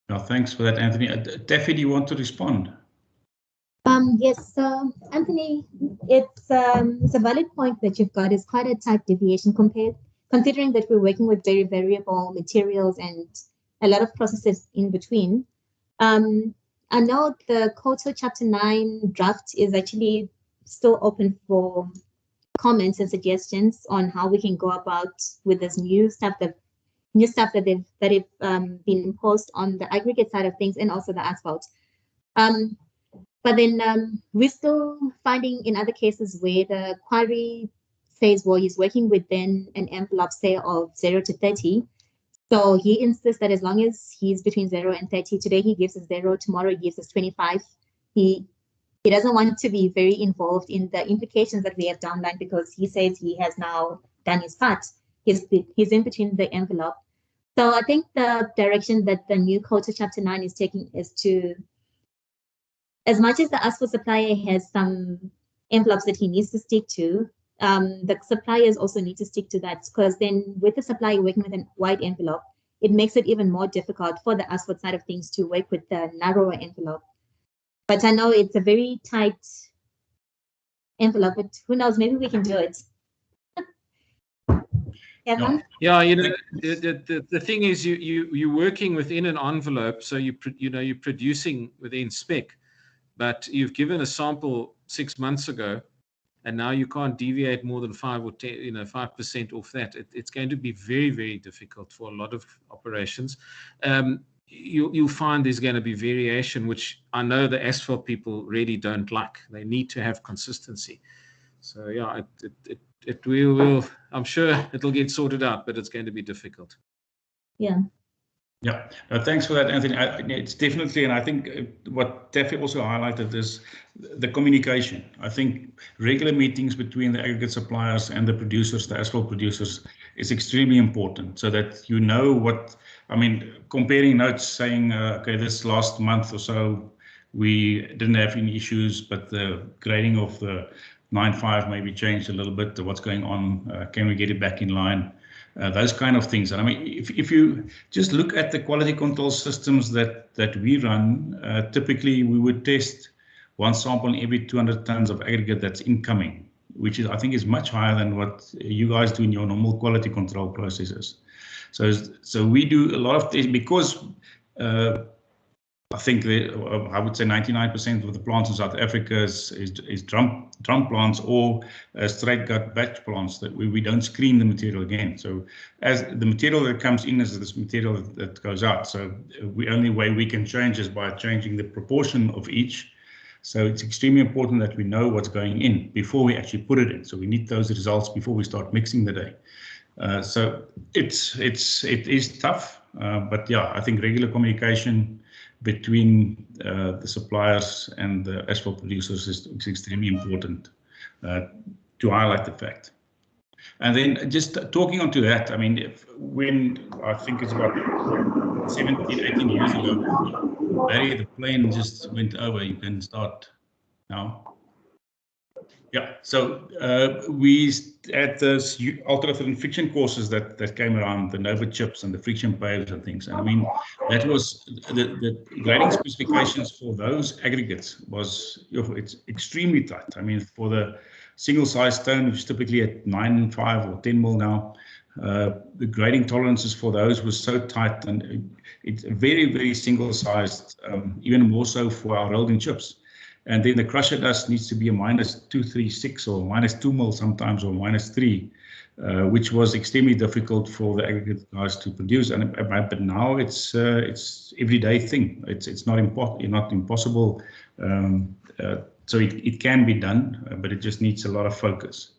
Well, thanks for that, Anthony. Taffy, do you want to respond?
Yes, Anthony, it's a valid point that you've got. Is quite a tight deviation considering that we're working with very variable materials and a lot of processes in between. I know the COTO Chapter 9 draft is actually still open for comments and suggestions on how we can go about with this new stuff that have been imposed on the aggregate side of things and also the asphalt. But then we're still finding in other cases where the quarry says, well, he's working within an envelope, say, of 0 to 30. So he insists that as long as he's between 0 and 30, today he gives us 0, tomorrow he gives us 25. He doesn't want to be very involved in the implications that we have downline because he says he has now done his part. He's in between the envelope. So I think the direction that the new COTO Chapter 9 is taking is to, as much as the asphalt supplier has some envelopes that he needs to stick to, the suppliers also need to stick to that, because then with the supplier working with a wide envelope, it makes it even more difficult for the asphalt side of things to work with the narrower envelope. But I know it's a very tight envelope, but who knows, maybe we can do it. Kevin?
Yeah, the thing is you're working within an envelope, so you're producing within spec, but you've given a sample 6 months ago, and now you can't deviate more than 5 or 10, 5% off that. It's going to be very, very difficult for a lot of operations. You'll find there's going to be variation, which I know the asphalt people really don't like. They need to have consistency. So yeah, it will. I'm sure it'll get sorted out, but it's going to be difficult.
Yeah.
Yeah, thanks for that, Anthony. It's definitely, and I think what Taffy also highlighted is the communication. I think regular meetings between the aggregate suppliers and the producers, the asphalt producers, is extremely important, so that you know what, I mean, comparing notes saying, okay, this last month or so, we didn't have any issues, but the grading of the 9.5 maybe changed a little bit. What's going on? Can we get it back in line? Those kind of things. And I mean, if you just look at the quality control systems that we run, typically we would test one sample in every 200 tons of aggregate that's incoming, which is, I think, is much higher than what you guys do in your normal quality control processes. So we do a lot of tests because I think I would say 99% of the plants in South Africa is drum plants or straight gut batch plants that we don't screen the material again. So as the material that comes in is this material that goes out. So the only way we can change is by changing the proportion of each. So it's extremely important that we know what's going in before we actually put it in. So we need those results before we start mixing the day. So it is tough, but yeah, I think regular communication between the suppliers and the asphalt producers is extremely important to highlight the fact. And then just talking onto that, I mean, when I think it's about 17, 18 years ago, Barry, the plane just went over. You can start now. Yeah, so we had those ultra-thin friction courses that came around, the Nova chips and the friction paves and things. And I mean, that was the grading specifications for those aggregates was, it's extremely tight. I mean, for the single size stone, which is typically at 9.5 or 10 mil now, the grading tolerances for those was so tight, and it's very, very single sized, even more so for our rolled-in chips. And then the crusher dust needs to be a -236 or -2 mil sometimes, or -3, which was extremely difficult for the aggregate guys to produce. And but now it's everyday thing. It's not impossible. So it can be done, but it just needs a lot of focus.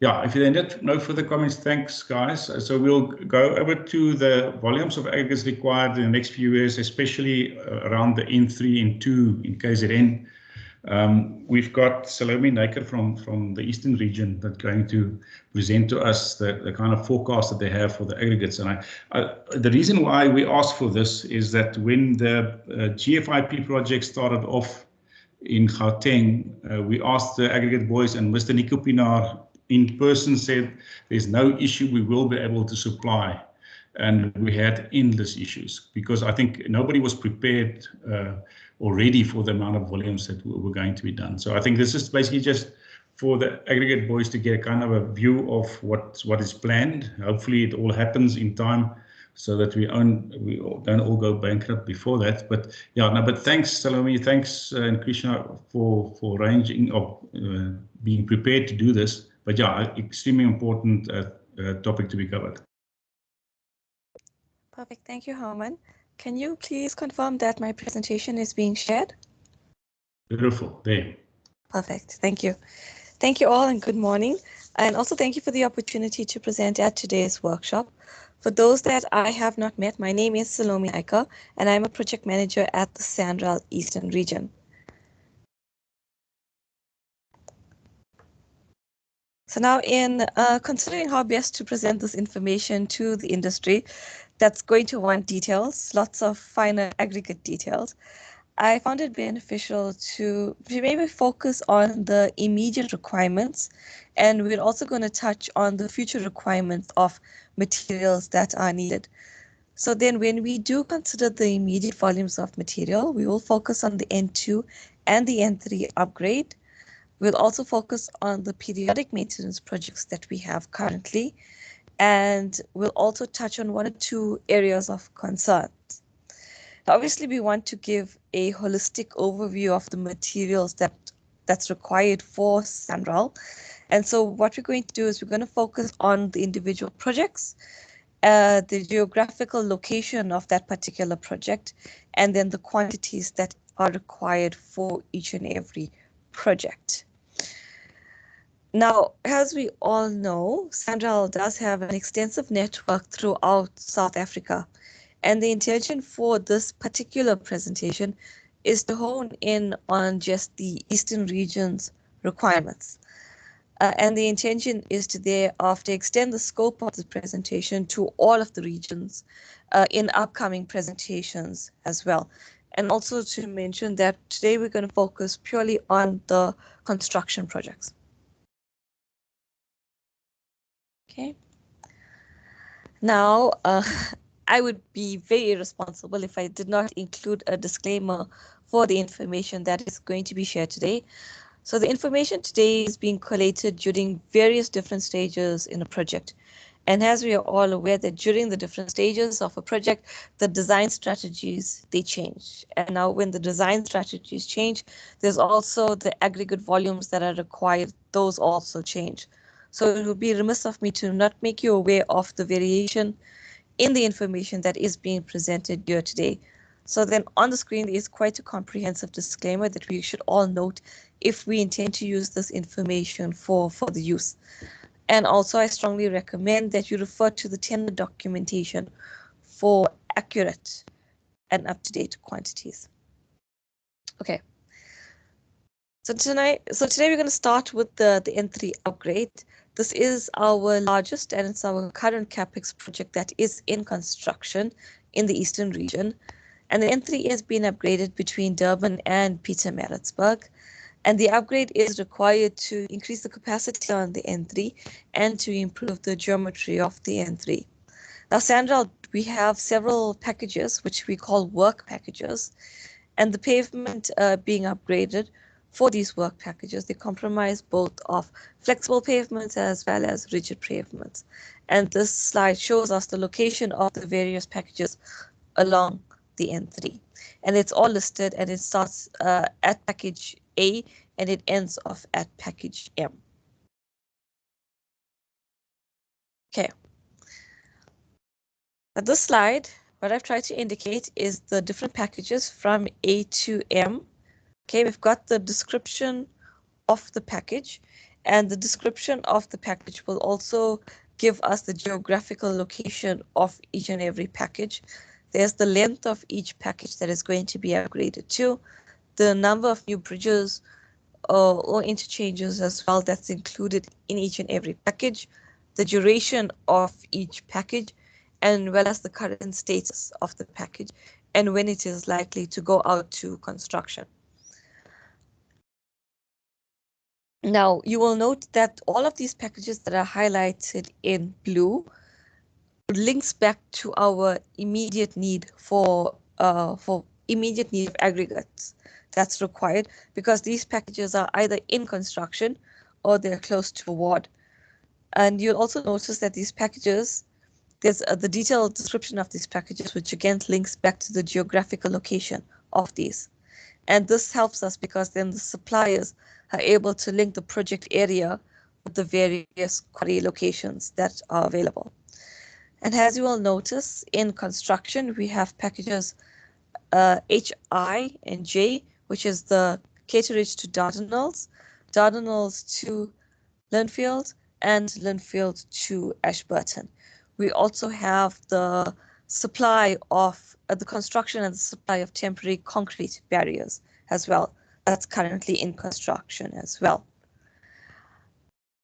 Yeah, if you then have no further comments, thanks, guys. So we'll go over to the volumes of aggregates required in the next few years, especially around the N3 and 2 in KZN. We've got Salome Naker from the Eastern region that's going to present to us the kind of forecast that they have for the aggregates. And the reason why we asked for this is that when the GFIP project started off in Gauteng, we asked the aggregate boys, and Mr. Nico Pinaar in person said there's no issue, we will be able to supply. And we had endless issues because I think nobody was prepared or ready for the amount of volumes that were going to be done. So I think this is basically just for the aggregate boys to get kind of a view of what is planned. Hopefully it all happens in time so that we don't all go bankrupt before that. But yeah, no, but thanks, Salome, thanks, and Krishna for arranging or being prepared to do this. But yeah, extremely important topic to be covered.
Perfect. Thank you, Herman. Can you please confirm that my presentation is being shared?
Beautiful. There.
Perfect. Thank you. Thank you all and good morning. And also thank you for the opportunity to present at today's workshop. For those that I have not met, my name is Salome Naker, and I'm a project manager at the SANRAL Eastern region. So now in considering how best to present this information to the industry that's going to want details, lots of finer aggregate details, I found it beneficial to maybe focus on the immediate requirements, and we're also going to touch on the future requirements of materials that are needed. So then when we do consider the immediate volumes of material, we will focus on the N2 and the N3 upgrade. We'll also focus on the periodic maintenance projects that we have currently, and we'll also touch on 1 or 2 areas of concern. Obviously, we want to give a holistic overview of the materials that that's required for SANRAL. And so what we're going to do is we're going to focus on the individual projects, the geographical location of that particular project, and then the quantities that are required for each and every project. Now, as we all know, SANRAL does have an extensive network throughout South Africa, and the intention for this particular presentation is to hone in on just the Eastern region's requirements. And the intention is to thereafter extend the scope of the presentation to all of the regions in upcoming presentations as well. And also to mention that today we're going to focus purely on the construction projects. Okay. Now, I would be very irresponsible if I did not include a disclaimer for the information that is going to be shared today. So the information today is being collated during various different stages in a project. And as we are all aware that during the different stages of a project, the design strategies, they change. And now when the design strategies change, there's also the aggregate volumes that are required, those also change. So it would be remiss of me to not make you aware of the variation in the information that is being presented here today. So then on the screen is quite a comprehensive disclaimer that we should all note if we intend to use this information for the use. And also I strongly recommend that you refer to the tender documentation for accurate and up-to-date quantities. Okay. So today we're going to start with the N3 upgrade. This is our largest and it's our current CapEx project that is in construction in the Eastern region. And the N3 has been upgraded between Durban and Pietermaritzburg. And the upgrade is required to increase the capacity on the N3 and to improve the geometry of the N3. Now, SANRAL, we have several packages, which we call work packages, and the pavement being upgraded for these work packages, they comprise both of flexible pavements as well as rigid pavements. And this slide shows us the location of the various packages along the N3. And it's all listed and it starts at package A and it ends off at package M. Okay. Now this slide, what I've tried to indicate is the different packages from A to M. Okay, we've got the description of the package, and the description of the package will also give us the geographical location of each and every package. There's the length of each package that is going to be upgraded to, the number of new bridges or interchanges as well that's included in each and every package, the duration of each package, and well as the current status of the package and when it is likely to go out to construction. Now, you will note that all of these packages that are highlighted in blue links back to our immediate need for immediate need of aggregates that's required, because these packages are either in construction or they're close to award. And you'll also notice that these packages, there's the detailed description of these packages, which again links back to the geographical location of these. And this helps us because then the suppliers are able to link the project area with the various quarry locations that are available. And as you will notice, in construction, we have packages H, I, and J, which is the caterage to Dardanelles, Dardanelles to Linfield, and Linfield to Ashburton. We also have the supply of the construction and the supply of temporary concrete barriers as well. That's currently in construction as well.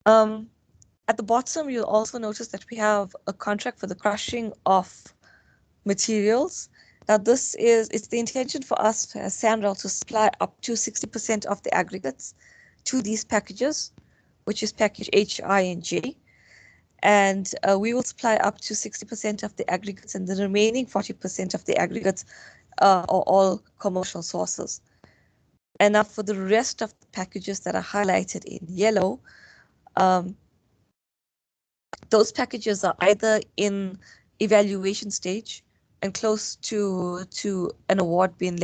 At the bottom, you'll also notice that we have a contract for the crushing of materials. Now, it's the intention for us as SANRAL to supply up to 60% of the aggregates to these packages, which is package H, I, and J. And we will supply up to 60% of the aggregates, and the remaining 40% of the aggregates are all commercial sources. And now for the rest of the packages that are highlighted in yellow, those packages are either in evaluation stage and close to an award being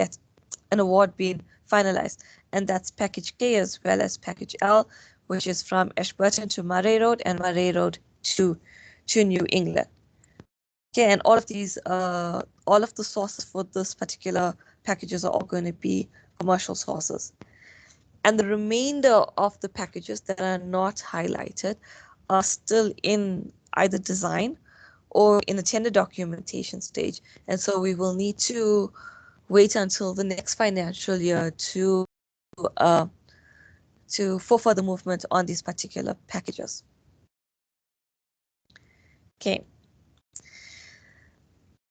finalized, and that's package K as well as package L, which is from Ashburton to Murray Road and Murray Road to New England. Okay, and all of these, all of the sources for this particular packages are all going to be commercial sources. And the remainder of the packages that are not highlighted are still in either design or in the tender documentation stage. And so we will need to wait until the next financial year for further movement on these particular packages. Okay.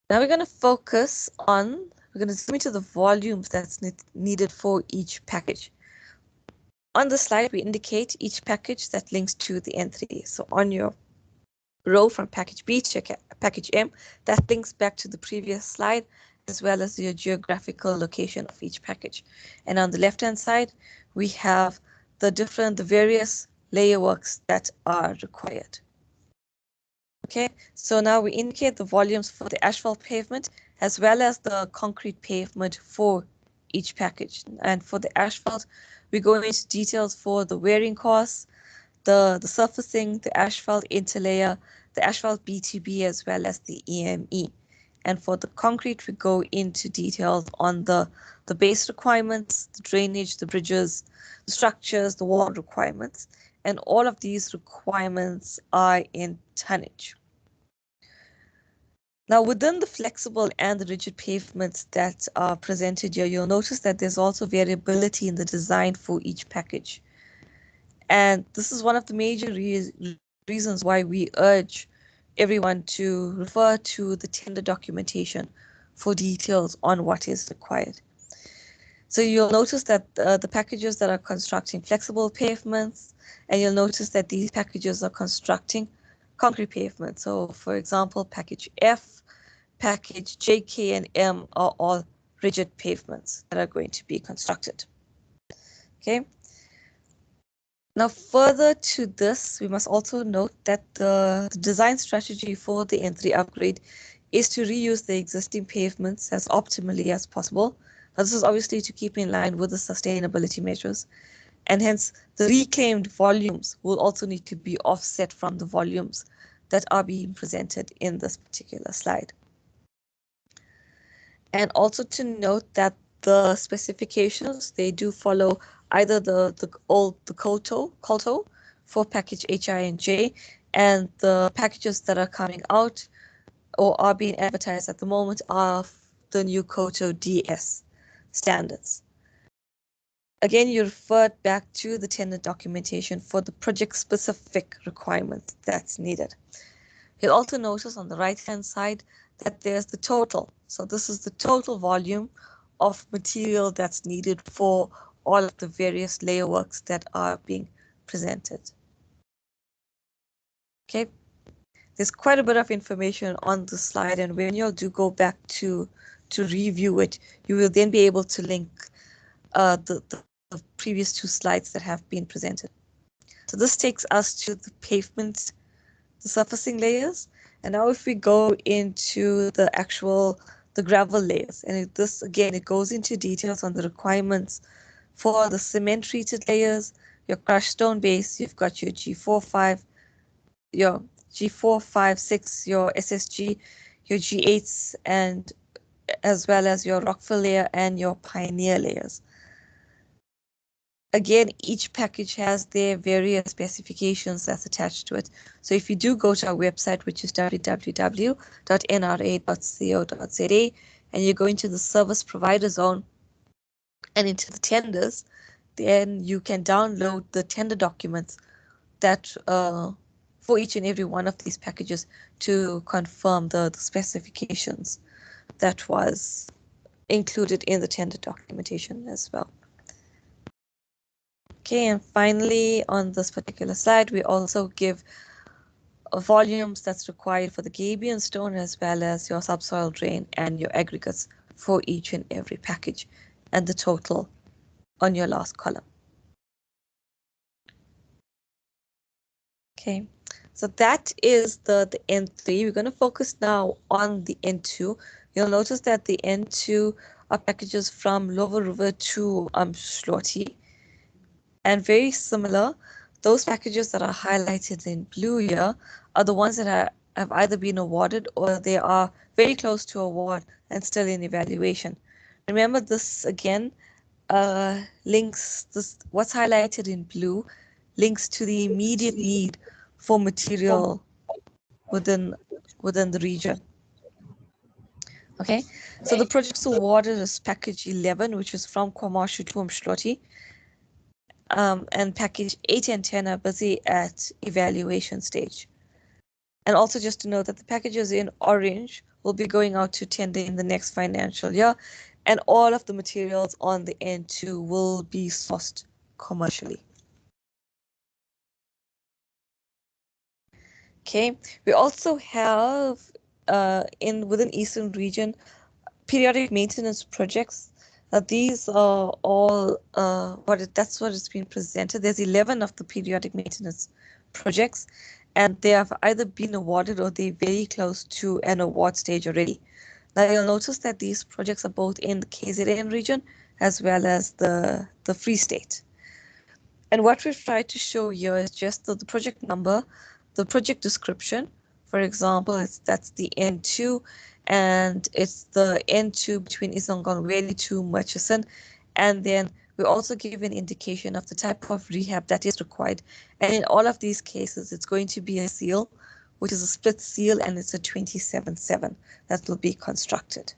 Now we're going to focus on, we're going to zoom into the volumes that's needed for each package. On the slide, we indicate each package that links to the N3. So on your row from package B to package M, that links back to the previous slide, as well as your geographical location of each package. And on the left-hand side, we have the various layer works that are required. Okay, so now we indicate the volumes for the asphalt pavement as well as the concrete pavement for each package. And for the asphalt, we go into details for the wearing costs, the surfacing, the asphalt interlayer, the asphalt BTB, as well as the EME. And for the concrete, we go into details on the base requirements, the drainage, the bridges, the structures, the wall requirements. And all of these requirements are in tonnage. Now, within the flexible and the rigid pavements that are presented here, you'll notice that there's also variability in the design for each package. And this is one of the major reasons why we urge everyone to refer to the tender documentation for details on what is required. So you'll notice that the packages that are constructing flexible pavements, and you'll notice that these packages are constructing concrete pavements. So for example, package F, package J, K, and M are all rigid pavements that are going to be constructed. Okay. Now, further to this, we must also note that the design strategy for the N3 upgrade is to reuse the existing pavements as optimally as possible. Now, this is obviously to keep in line with the sustainability measures, and hence the reclaimed volumes will also need to be offset from the volumes that are being presented in this particular slide. And also to note that the specifications, they do follow either the COLTO for package HI and J, and the packages that are coming out or are being advertised at the moment are the new COLTO DS standards. Again, you refer back to the tender documentation for the project-specific requirements that's needed. You'll also notice on the right-hand side that there's the total. So this is the total volume of material that's needed for all of the various layer works that are being presented. Okay, there's quite a bit of information on the slide, and when you do go back to review it, you will then be able to link the previous two slides that have been presented. So this takes us to the pavement, the surfacing layers. And now if we go into the gravel layers, and this again, it goes into details on the requirements for the cement treated layers, your crushed stone base, you've got your G4, 5, 6, your SSG, your G8s, and as well as your rockfill layer and your pioneer layers. Again, each package has their various specifications that's attached to it. So if you do go to our website, which is www.nra.co.za, and you go into the service provider zone and into the tenders, then you can download the tender documents that for each and every one of these packages to confirm the specifications that was included in the tender documentation as well. Okay, and finally, on this particular slide, we also give volumes that's required for the gabion stone as well as your subsoil drain and your aggregates for each and every package, and the total on your last column. Okay, so that is the N3. We're going to focus now on the N2. You'll notice that the N2 are packages from Lower River to Umdloti. And very similar, those packages that are highlighted in blue here are the ones that have either been awarded or they are very close to award and still in evaluation. Remember, this again links, what's highlighted in blue links to the immediate need for material within the region. Okay, so the projects awarded is package 11, which is from KwaMashu to Umdloti, and package 8 and 10 are busy at evaluation stage. And also just to note that the packages in orange will be going out to tender in the next financial year, and all of the materials on the N2 will be sourced commercially. Okay, we also have within Eastern region periodic maintenance projects. These are all that's what has been presented. There's 11 of the periodic maintenance projects, and they have either been awarded or they're very close to an award stage already. Now you'll notice that these projects are both in the KZN region as well as the Free State. And what we've tried to show here is just the project number, the project description. For example, that's the N2, and it's the N2 between Isongonweli to Murchison. And then we also give an indication of the type of rehab that is required. And in all of these cases, it's going to be a seal, which is a split seal, and it's a 27/7 that will be constructed.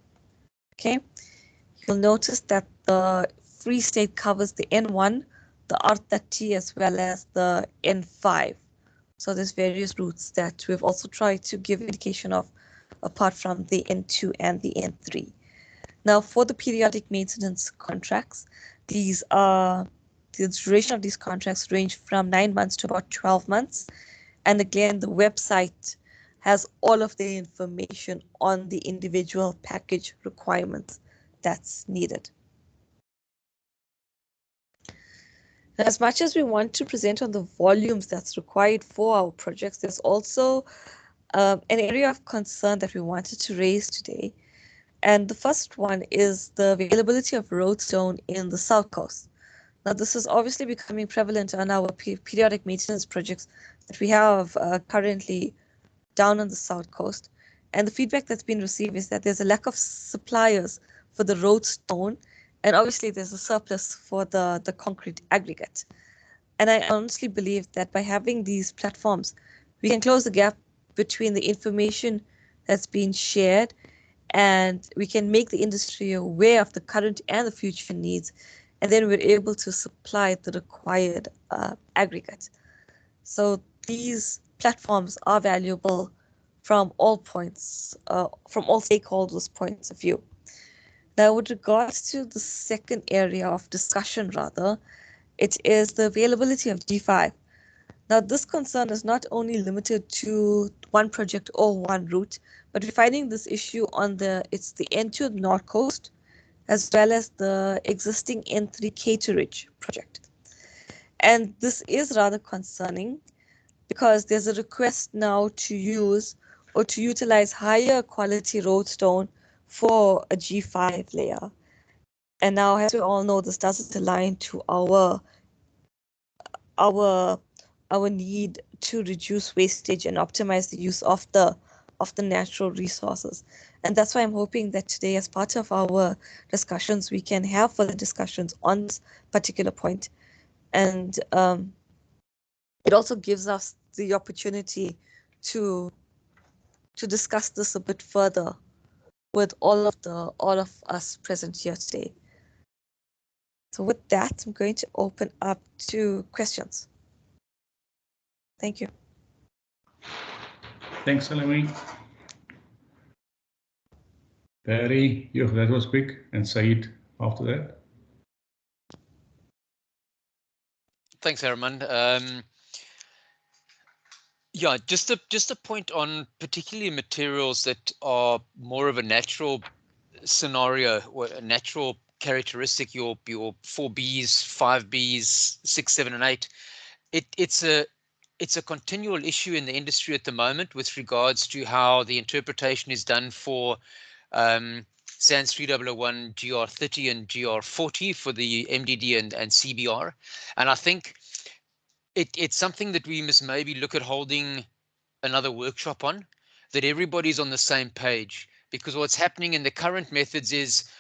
Okay, you'll notice that the Free State covers the N1, the R30, as well as the N5. So there's various routes that we've also tried to give indication of apart from the N2 and the N3. Now for the periodic maintenance contracts, the duration of these contracts range from 9 months to about 12 months. And again, the website has all of the information on the individual package requirements that's needed. As much as we want to present on the volumes that's required for our projects, there's also an area of concern that we wanted to raise today. And the first one is the availability of roadstone in the South Coast. Now, this is obviously becoming prevalent on our periodic maintenance projects that we have currently down on the South Coast. And the feedback that's been received is that there's a lack of suppliers for the roadstone, and obviously there's a surplus for the concrete aggregate. And I honestly believe that by having these platforms, we can close the gap between the information that's being shared, and we can make the industry aware of the current and the future needs, and then we're able to supply the required aggregate. So these platforms are valuable from all points, from all stakeholders' points of view. Now, with regards to the second area of discussion, rather, it is the availability of G5. Now, this concern is not only limited to one project or one route, but we're finding this issue on the N2 North Coast, as well as the existing N3 Caterage project. And this is rather concerning because there's a request now to use or to utilize higher quality roadstone for a G5 layer. And now, as we all know, this doesn't align to our need to reduce wastage and optimize the use of the natural resources. And that's why I'm hoping that today, as part of our discussions, we can have further discussions on this particular point. And it also gives us the opportunity to discuss this a bit further with all of us present here today. So with that, I'm going to open up to questions. Thank you.
Thanks, Salome. Barry, that was quick, and Said after that.
Thanks, Herman. Yeah, just a point on particularly materials that are more of a natural scenario or a natural characteristic. Your 4Bs, 5Bs, 6, 7, and 8. It's a continual issue in the industry at the moment with regards to how the interpretation is done for SANS 3001, GR30 and GR40 for the MDD and CBR. And I think it's something that we must maybe look at holding another workshop on, that everybody's on the same page, because what's happening in the current methods is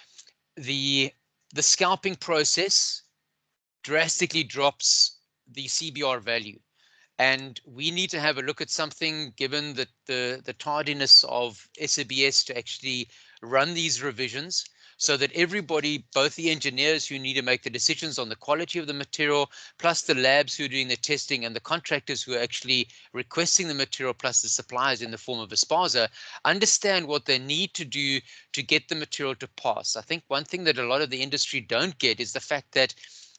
the scalping process drastically drops the CBR value. And we need to have a look at something, given that the tardiness of SABS to actually run these revisions, so that everybody, both the engineers who need to make the decisions on the quality of the material, plus the labs who are doing the testing, and the contractors who are actually requesting the material, plus the suppliers in the form of ASPASA, understand what they need to do to get the material to pass. I think one thing that a lot of the industry don't get is the fact that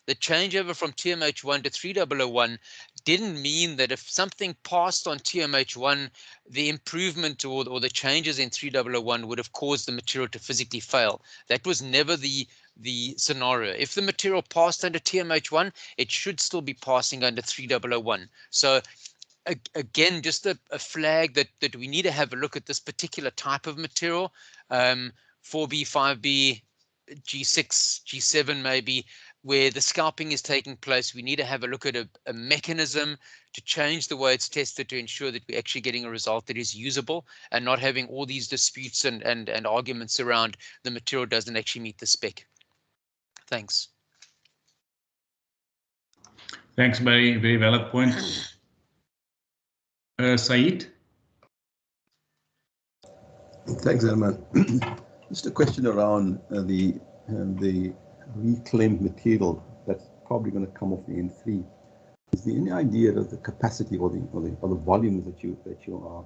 the changeover from TMH1 to 3001 didn't mean that if something passed on TMH1, the improvement or the changes in 3001 would have caused the material to physically fail. That was never the scenario. If the material passed under TMH1, it should still be passing under 3001. So again, just a flag that we need to have a look at this particular type of material, 4B, 5B, G6, G7 maybe, where the scalping is taking place. We need to have a look at a mechanism to change the way it's tested to ensure that we're actually getting a result that is usable, and not having all these disputes and arguments around the material doesn't actually meet the spec. Thanks.
Thanks, Barry. Very valid point. Said?
Thanks, Herman. Just a question around the reclaimed material that's probably going to come off the N3. Is there any idea of the capacity or the volumes that you are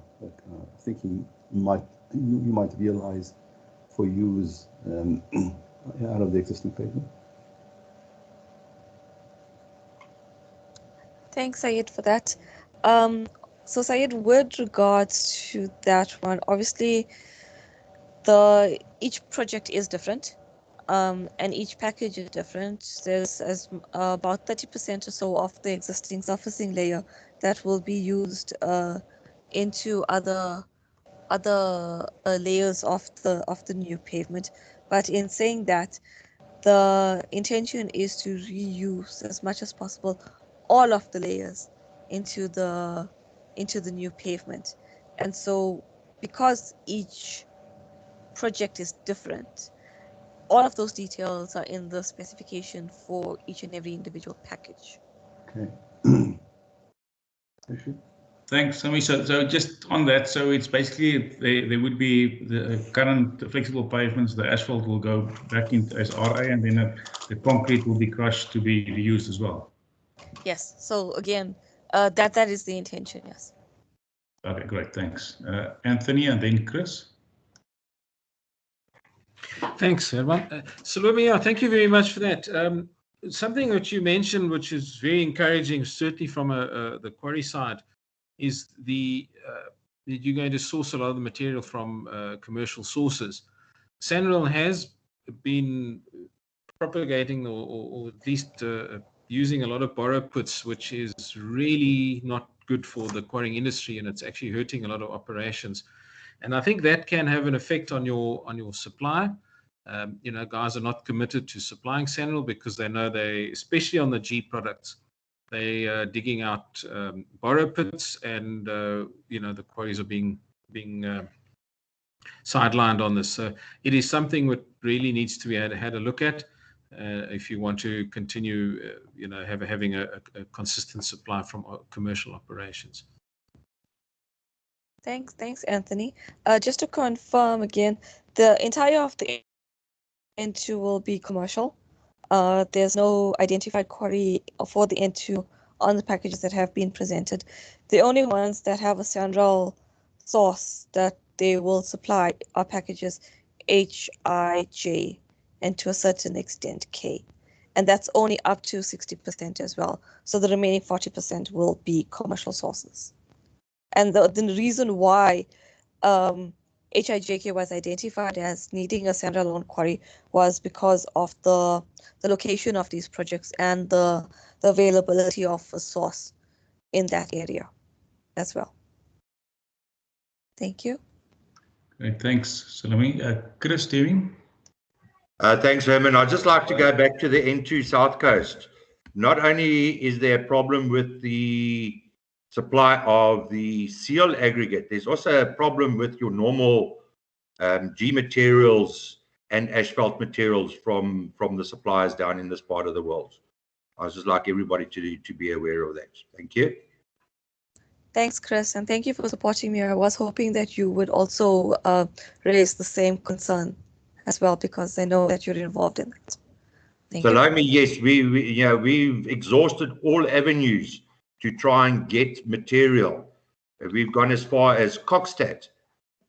thinking you might realize for use out of the existing pavement?
Thanks, Syed, for that. So Syed, with regards to that one, obviously each project is different, and each package is different. There's about 30% or so of the existing surfacing layer that will be used into other layers of the new pavement. But in saying that, the intention is to reuse as much as possible all of the layers into the new pavement. And so, because each project is different, all of those details are in the specification for each and every individual package.
Okay.
Thanks, Sami. So just on that, so it's basically there would be the current flexible pavements, the asphalt will go back into as RA, and then the concrete will be crushed to be reused as well.
Yes. So again, that is the intention. Yes.
Okay, great. Thanks, Anthony, and then Chris.
Thanks, everyone. Salome, thank you very much for that. Something that you mentioned, which is very encouraging, certainly from the quarry side, is that you're going to source a lot of the material from commercial sources. SANRAL has been propagating or at least using a lot of borrow puts, which is really not good for the quarrying industry, and it's actually hurting a lot of operations. And I think that can have an effect on your supply. Guys are not committed to supplying SANRAL because they know especially on the G products, they are digging out borrow pits, and the quarries are being sidelined on this. So it is something that really needs to be had a look at if you want to continue, having a consistent supply from commercial operations.
Thanks, Anthony. Just to confirm again, the entire of the N2 will be commercial. There's no identified quarry for the N2 on the packages that have been presented. The only ones that have a SANRAL source that they will supply are packages H, I, J, and to a certain extent K. And that's only up to 60% as well. So the remaining 40% will be commercial sources. And the reason why HIJK was identified as needing a standalone quarry was because of the location of these projects and the availability of a source in that area as well. Thank you.
Great, thanks, Salome. Chris, Steering?
Thanks, Herman. I'd just like to go back to the N2 South Coast. Not only is there a problem with the supply of the seal aggregate, there's also a problem with your normal G materials and asphalt materials from the suppliers down in this part of the world. I would just like everybody to be aware of that. Thank you.
Thanks, Chris, and thank you for supporting me. I was hoping that you would also raise the same concern as well, because I know that you're involved in that. Thank you.
Salome, yes, we've exhausted all avenues to try and get material. We've gone as far as Kokstad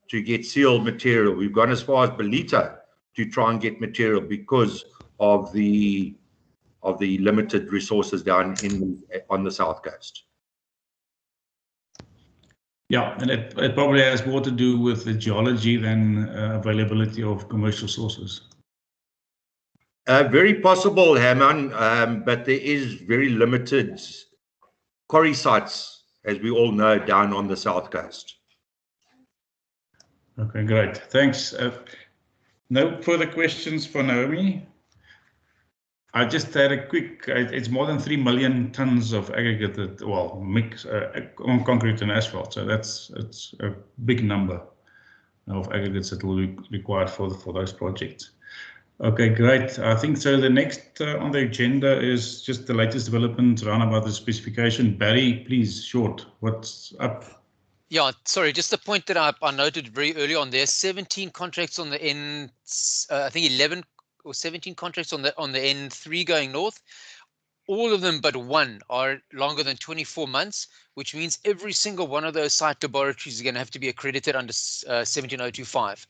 to get sealed material. We've gone as far as Belito to try and get material because of the limited resources down on the South Coast.
Yeah, and it probably has more to do with the geology than availability of commercial sources.
Very possible, Herman, but there is very limited quarry sites, as we all know, down on the South Coast.
Okay, great. Thanks. No further questions for Naomi. I just had a quick, it's more than 3 million tons of aggregate, well, mix on concrete and asphalt. So it's a big number of aggregates that will be required for those projects. Okay, great. I think so. The next on the agenda is just the latest development around about the specification. Barry, please, short, what's up?
Yeah, sorry, just the point that I noted very early on. There's 17 contracts on the N, I think 11 or 17 contracts on the N3 going north. All of them but one are longer than 24 months, which means every single one of those site laboratories is going to have to be accredited under 17025.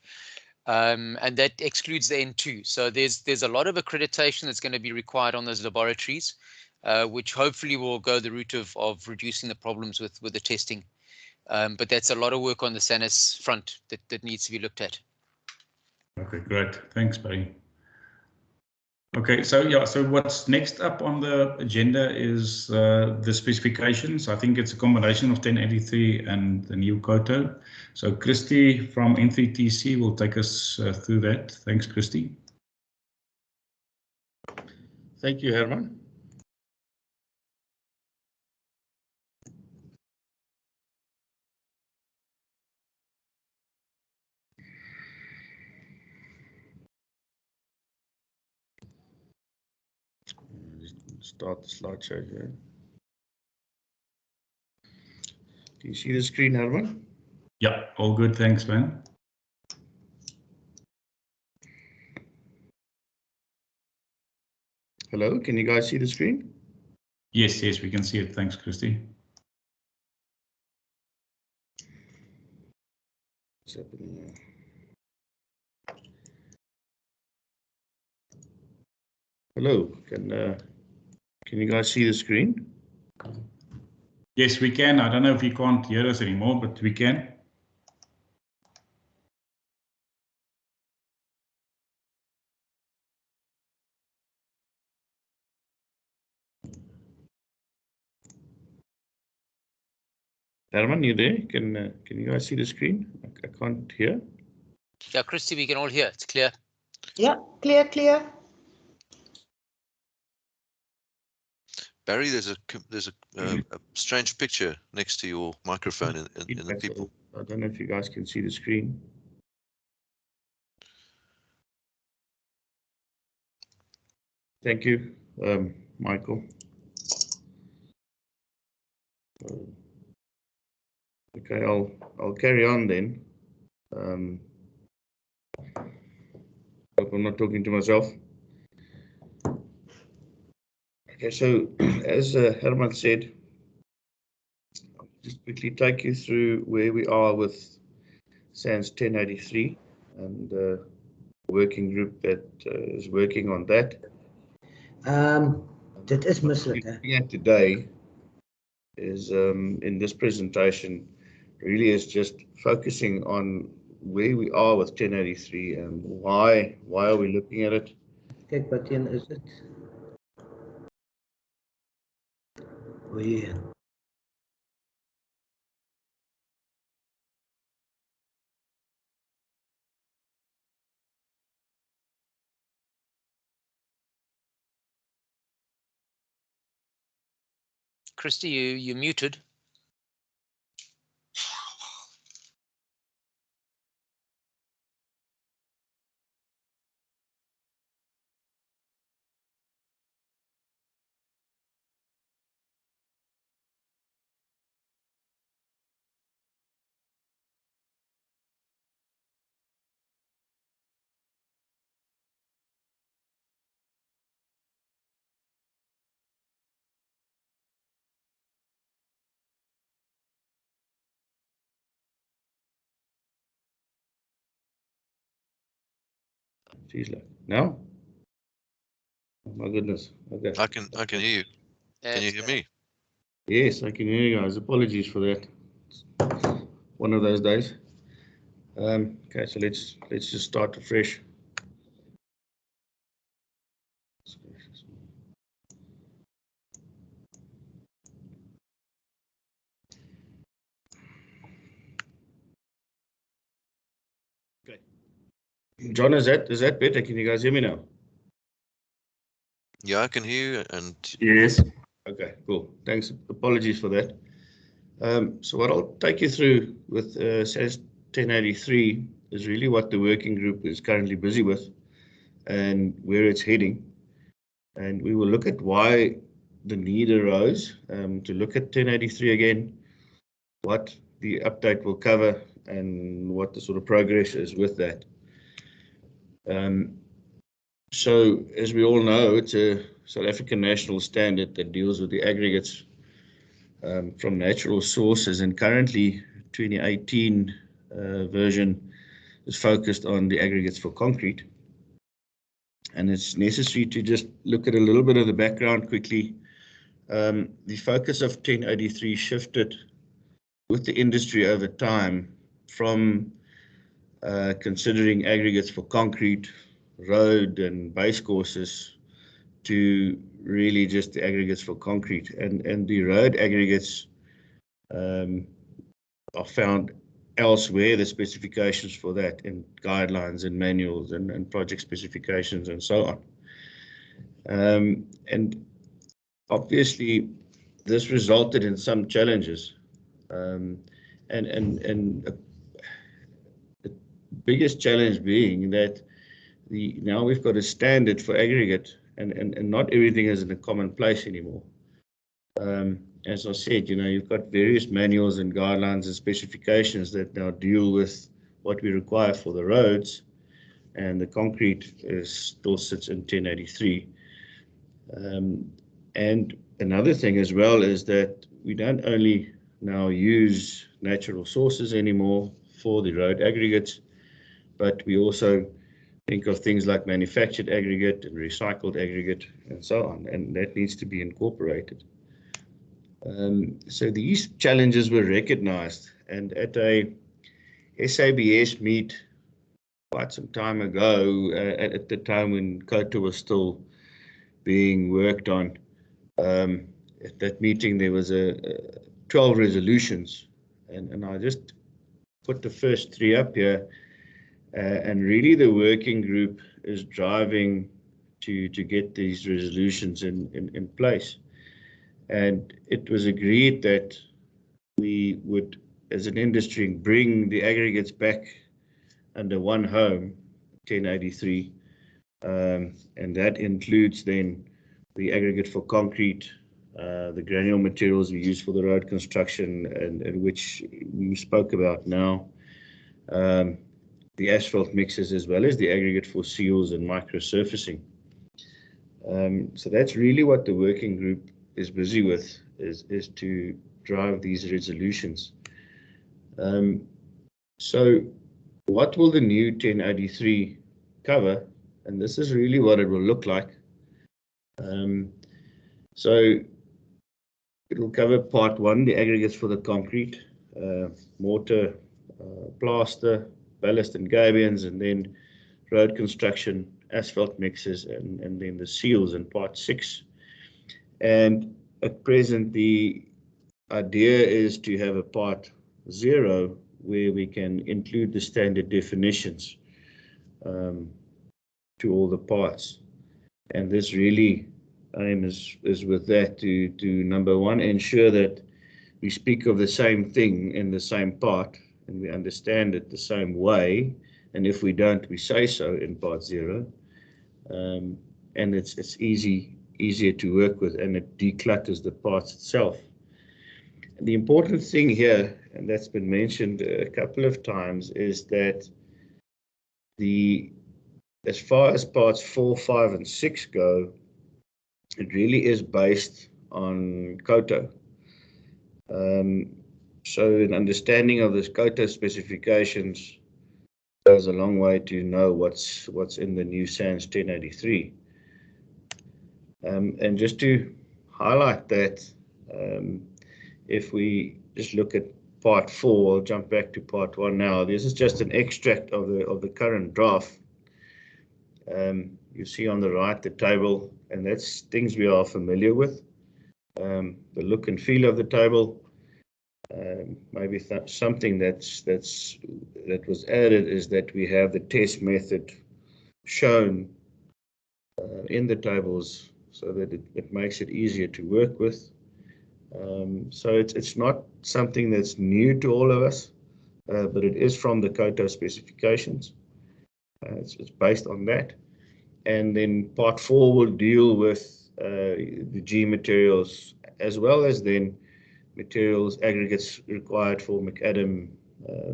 And that excludes the N2. So there's a lot of accreditation that's going to be required on those laboratories, which hopefully will go the route of reducing the problems with the testing. But that's a lot of work on the SANIS front that needs to be looked at.
Okay, great. Thanks, Barry. Okay, so yeah, so what's next up on the agenda is the specifications. I think it's a combination of 1083 and the new COTO. So Christy from N3TC will take us through that. Thanks, Christy.
Thank you, Herman. Start the slideshow here. Do you see the screen, Herman?
Yeah, all good. Thanks, man.
Hello, can you guys see the screen?
Yes, we can see it. Thanks, Christy.
What's happening here? Hello, can you guys see the screen?
Yes, we can. I don't know if you can't hear us anymore, but we can.
Herman, you there? Can you guys see the screen? I can't hear.
Yeah, Christy, we can all hear. It's clear.
Yeah, clear.
Barry, there's a strange picture next to your microphone in the people.
I don't know if you guys can see the screen. Thank you, Michael. Okay, I'll carry on then. Hope I'm not talking to myself. Okay, so as Herman said, I'll just quickly take you through where we are with SANS 1083 and the working group that is working on that.
Dit is mislik, hè?
Looking at today is in this presentation really is just focusing on where we are with 1083 and why are we looking at it.
Kyk wat een is dit. O, hier.
Christy, you're muted.
She's like, no? Oh my goodness. Okay.
I can hear you. Can you hear me?
Yes, I can hear you guys. Apologies for that. One of those days. Okay, so let's just start afresh. Okay. John, is that better? Can you guys hear me now?
Yeah, I can hear you. And
yes. Okay, cool. Thanks. Apologies for that. So what I'll take you through with SAS 1083 is really what the working group is currently busy with and where it's heading. And we will look at why the need arose to look at 1083 again, what the update will cover, and what the sort of progress is with that. So as we all know, it's a South African national standard that deals with the aggregates from natural sources, and currently 2018 version is focused on the aggregates for concrete. And it's necessary to just look at a little bit of the background quickly. The focus of 1083 shifted with the industry over time from considering aggregates for concrete, road and base courses to really just the aggregates for concrete. And the road aggregates are found elsewhere, the specifications for that in guidelines and manuals and project specifications and so on. And obviously this resulted in some challenges. And the biggest challenge being that now we've got a standard for aggregate, and not everything is in a common place anymore. As I said, you've got various manuals and guidelines and specifications that now deal with what we require for the roads, and the concrete still sits in 1083. And another thing as well is that we don't only now use natural sources anymore for the road aggregates, but we also think of things like manufactured aggregate and recycled aggregate and so on, and that needs to be incorporated. So these challenges were recognized, and at a SABS meet quite some time ago, at the time when COTA was still being worked on, at that meeting there was 12 resolutions, and I just put the first 3 up here, and really the working group is driving to get these resolutions in place. And it was agreed that we would, as an industry, bring the aggregates back under one home, 1083, and that includes then the aggregate for concrete, the granule materials we use for the road construction, and which we spoke about now, the asphalt mixes, as well as the aggregate for seals and microsurfacing. So that's really what the working group is busy with, is to drive these resolutions. So what will the new 1083 cover? And this is really what it will look like. So it will cover part 1, the aggregates for the concrete, mortar, plaster, ballast and gabions, and then road construction, asphalt mixes, and then the seals in part 6. And at present, the idea is to have a part 0 where we can include the standard definitions to all the parts. And this really aim is with that to number one, ensure that we speak of the same thing in the same part and we understand it the same way. And if we don't, we say so in part 0. And it's easier to work with, and it declutters the parts itself. And the important thing here, and that's been mentioned a couple of times, is that as far as parts 4, 5, and 6 go, it really is based on COTO. So an understanding of this COTO specifications goes a long way to know what's in the new SANS 1083. And just to highlight that, if we just look at part 4, I'll jump back to part 1 now. This is just an extract of the current draft. You see on the right the table, and that's things we are familiar with. The look and feel of the table. Maybe something that was added is that we have the test method shown in the tables, so that it makes it easier to work with. So it's not something that's new to all of us, but it is from the COTO specifications. It's based on that. And then part 4 will deal with the G materials, as well as then materials, aggregates required for macadam,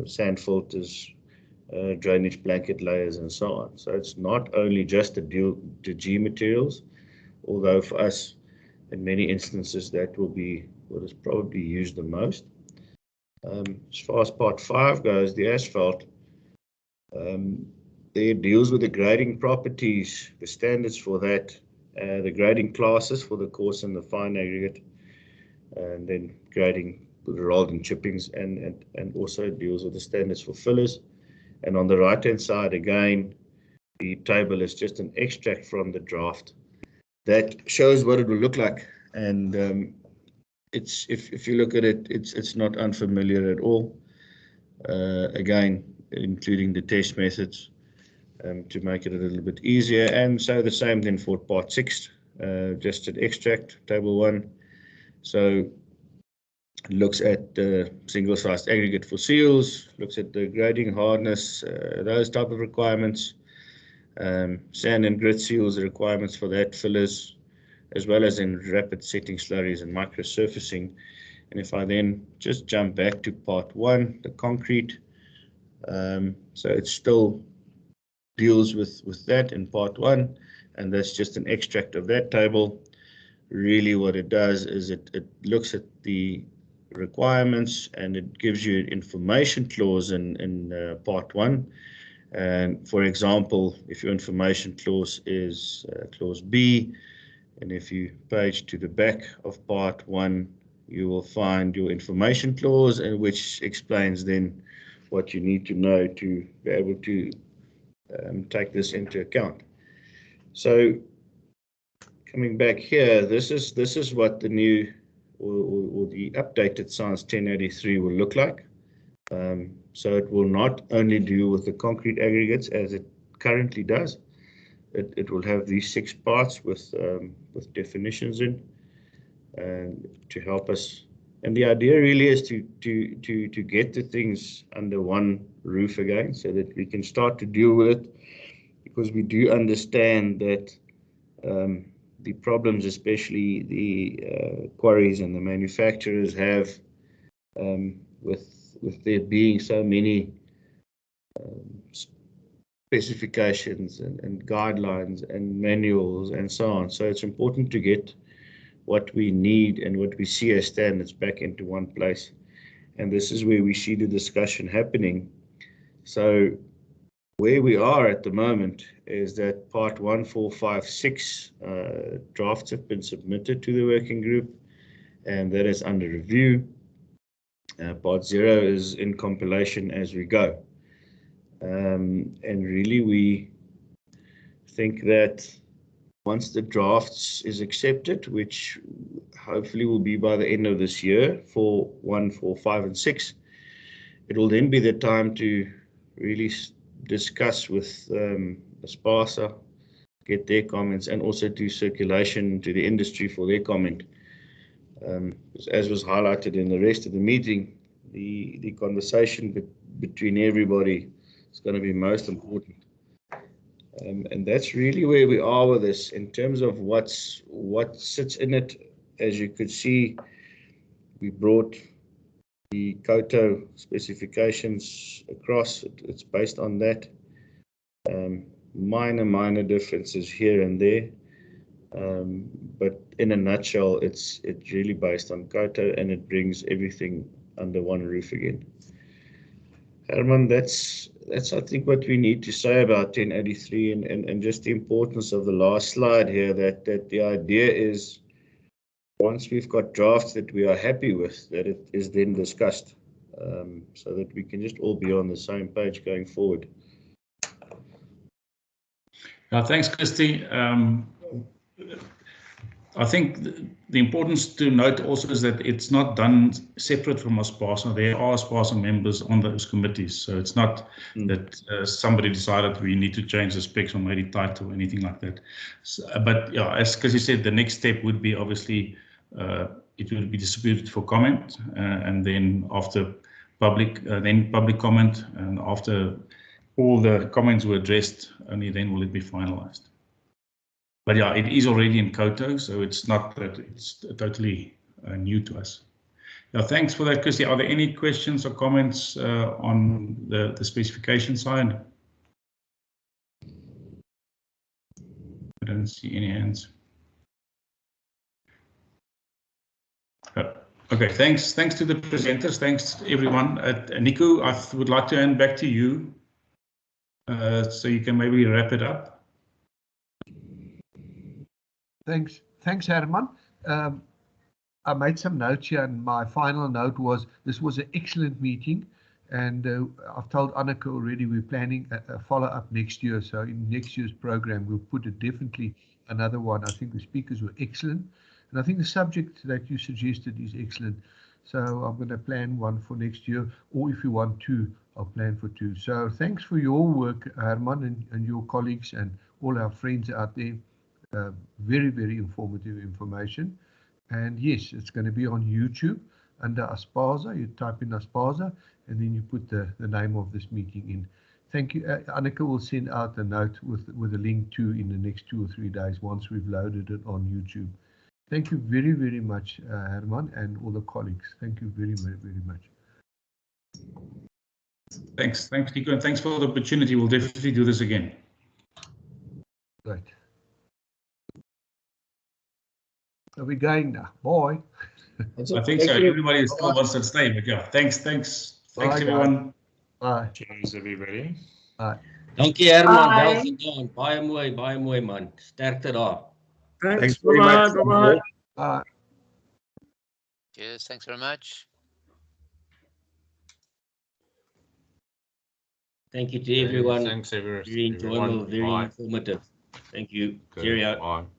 sand filters, drainage blanket layers, and so on. So it's not only just the G materials, although for us, in many instances, that will be what is probably used the most. As far as part 5 goes, the asphalt, there deals with the grading properties, the standards for that, the grading classes for the coarse and the fine aggregate, and then grading the rolled and chippings, and also deals with the standards for fillers. And on the right hand side, again, the table is just an extract from the draft that shows what it will look like. And it's if you look at it, it's not unfamiliar at all. Again, including the test methods to make it a little bit easier. And so the same then for part 6, just an extract, table 1. So it looks at the single-sized aggregate for seals, looks at the grading, hardness, those type of requirements, sand and grit seals, the requirements for that, fillers, as well as in rapid setting slurries and microsurfacing. And if I then just jump back to part 1, the concrete, so it still deals with that in part 1, and that's just an extract of that table. Really what it does is it looks at the requirements, and it gives you an information clause in part 1. And for example, if your information clause is clause B, and if you page to the back of part 1, you will find your information clause, and which explains then what you need to know to be able to take this into account. So coming back here, this is what the new or the updated SANS 1083 will look like. So it will not only deal with the concrete aggregates as it currently does. It will have these 6 parts with definitions in, and to help us. And the idea really is to get the things under one roof again, so that we can start to deal with it, because we do understand that the problems, especially the quarries and the manufacturers have with there being so many specifications and guidelines and manuals and so on. So it's important to get what we need and what we see as standards back into one place. And this is where we see the discussion happening. So where we are at the moment is that part 1, 4, 5, 6 drafts have been submitted to the working group, and that is under review. Part 0 is in compilation as we go. And really we think that once the drafts is accepted, which hopefully will be by the end of this year for 1, 4, 5, and 6, it will then be the time to really discuss with ASPASA, get their comments, and also do circulation to the industry for their comment. As was highlighted in the rest of the meeting, the conversation between everybody is going to be most important. And that's really where we are with this in terms of what sits in it. As you could see, we brought the COTO specifications across. It's based on that. Minor differences here and there. But in a nutshell, it's really based on COTO, and it brings everything under one roof again. Herman, that's I think what we need to say about 1083, and just the importance of the last slide here, that the idea is once we've got drafts that we are happy with, that it is then discussed, so that we can just all be on the same page going forward.
Thanks, Christy. I think the importance to note also is that it's not done separate from ASPASA. There are ASPASA members on those committees, so it's not that somebody decided we need to change the specs or made it tight or anything like that. So, but yeah, as Christy said, the next step would be obviously it will be distributed for comment, and then after public comment, and after all the comments were addressed, only then will it be finalized. But yeah, it is already in COTO, so it's not that it's totally new to us. Yeah, thanks for that, Christy. Are there any questions or comments on the specification side? I don't see any hands. Okay, thanks to the presenters. Thanks to everyone. Nico, I would like to hand back to you, so you can maybe wrap it up.
Thanks, Herman. I made some notes here, and my final note was this was an excellent meeting, and I've told Anneke already we're planning a follow-up next year. So in next year's program, we'll put it definitely another one. I think the speakers were excellent, and I think the subject that you suggested is excellent. So I'm going to plan one for next year, or if you want two, I'll plan for two. So thanks for your work, Herman, and your colleagues and all our friends out there. Very, very informative information. And yes, it's going to be on YouTube under ASPASA. You type in ASPASA, and then you put the name of this meeting in. Thank you. Anneke will send out a note with a link to in the next 2 or 3 days once we've loaded it on YouTube. Thank you very, very much, Herman, and all the colleagues. Thank you very, very, very much.
Thanks, Nico, and thanks for the opportunity. We'll definitely do this again.
Right. Are we going now? Bye.
I think so. Everybody still wants to stay, but yeah, thanks
Bye,
everyone.
Bye.
Cheers, everybody.
Bye.
Dankie Herman, wel gedaan. Baie mooi man. Sterkte daar.
Thanks very much.
Bye.
Cheers. Thanks very much.
Thank you to everyone.
Thanks, everyone.
Very enjoyable, very informative. Thank you.
Good.
Cheerio.
Bye.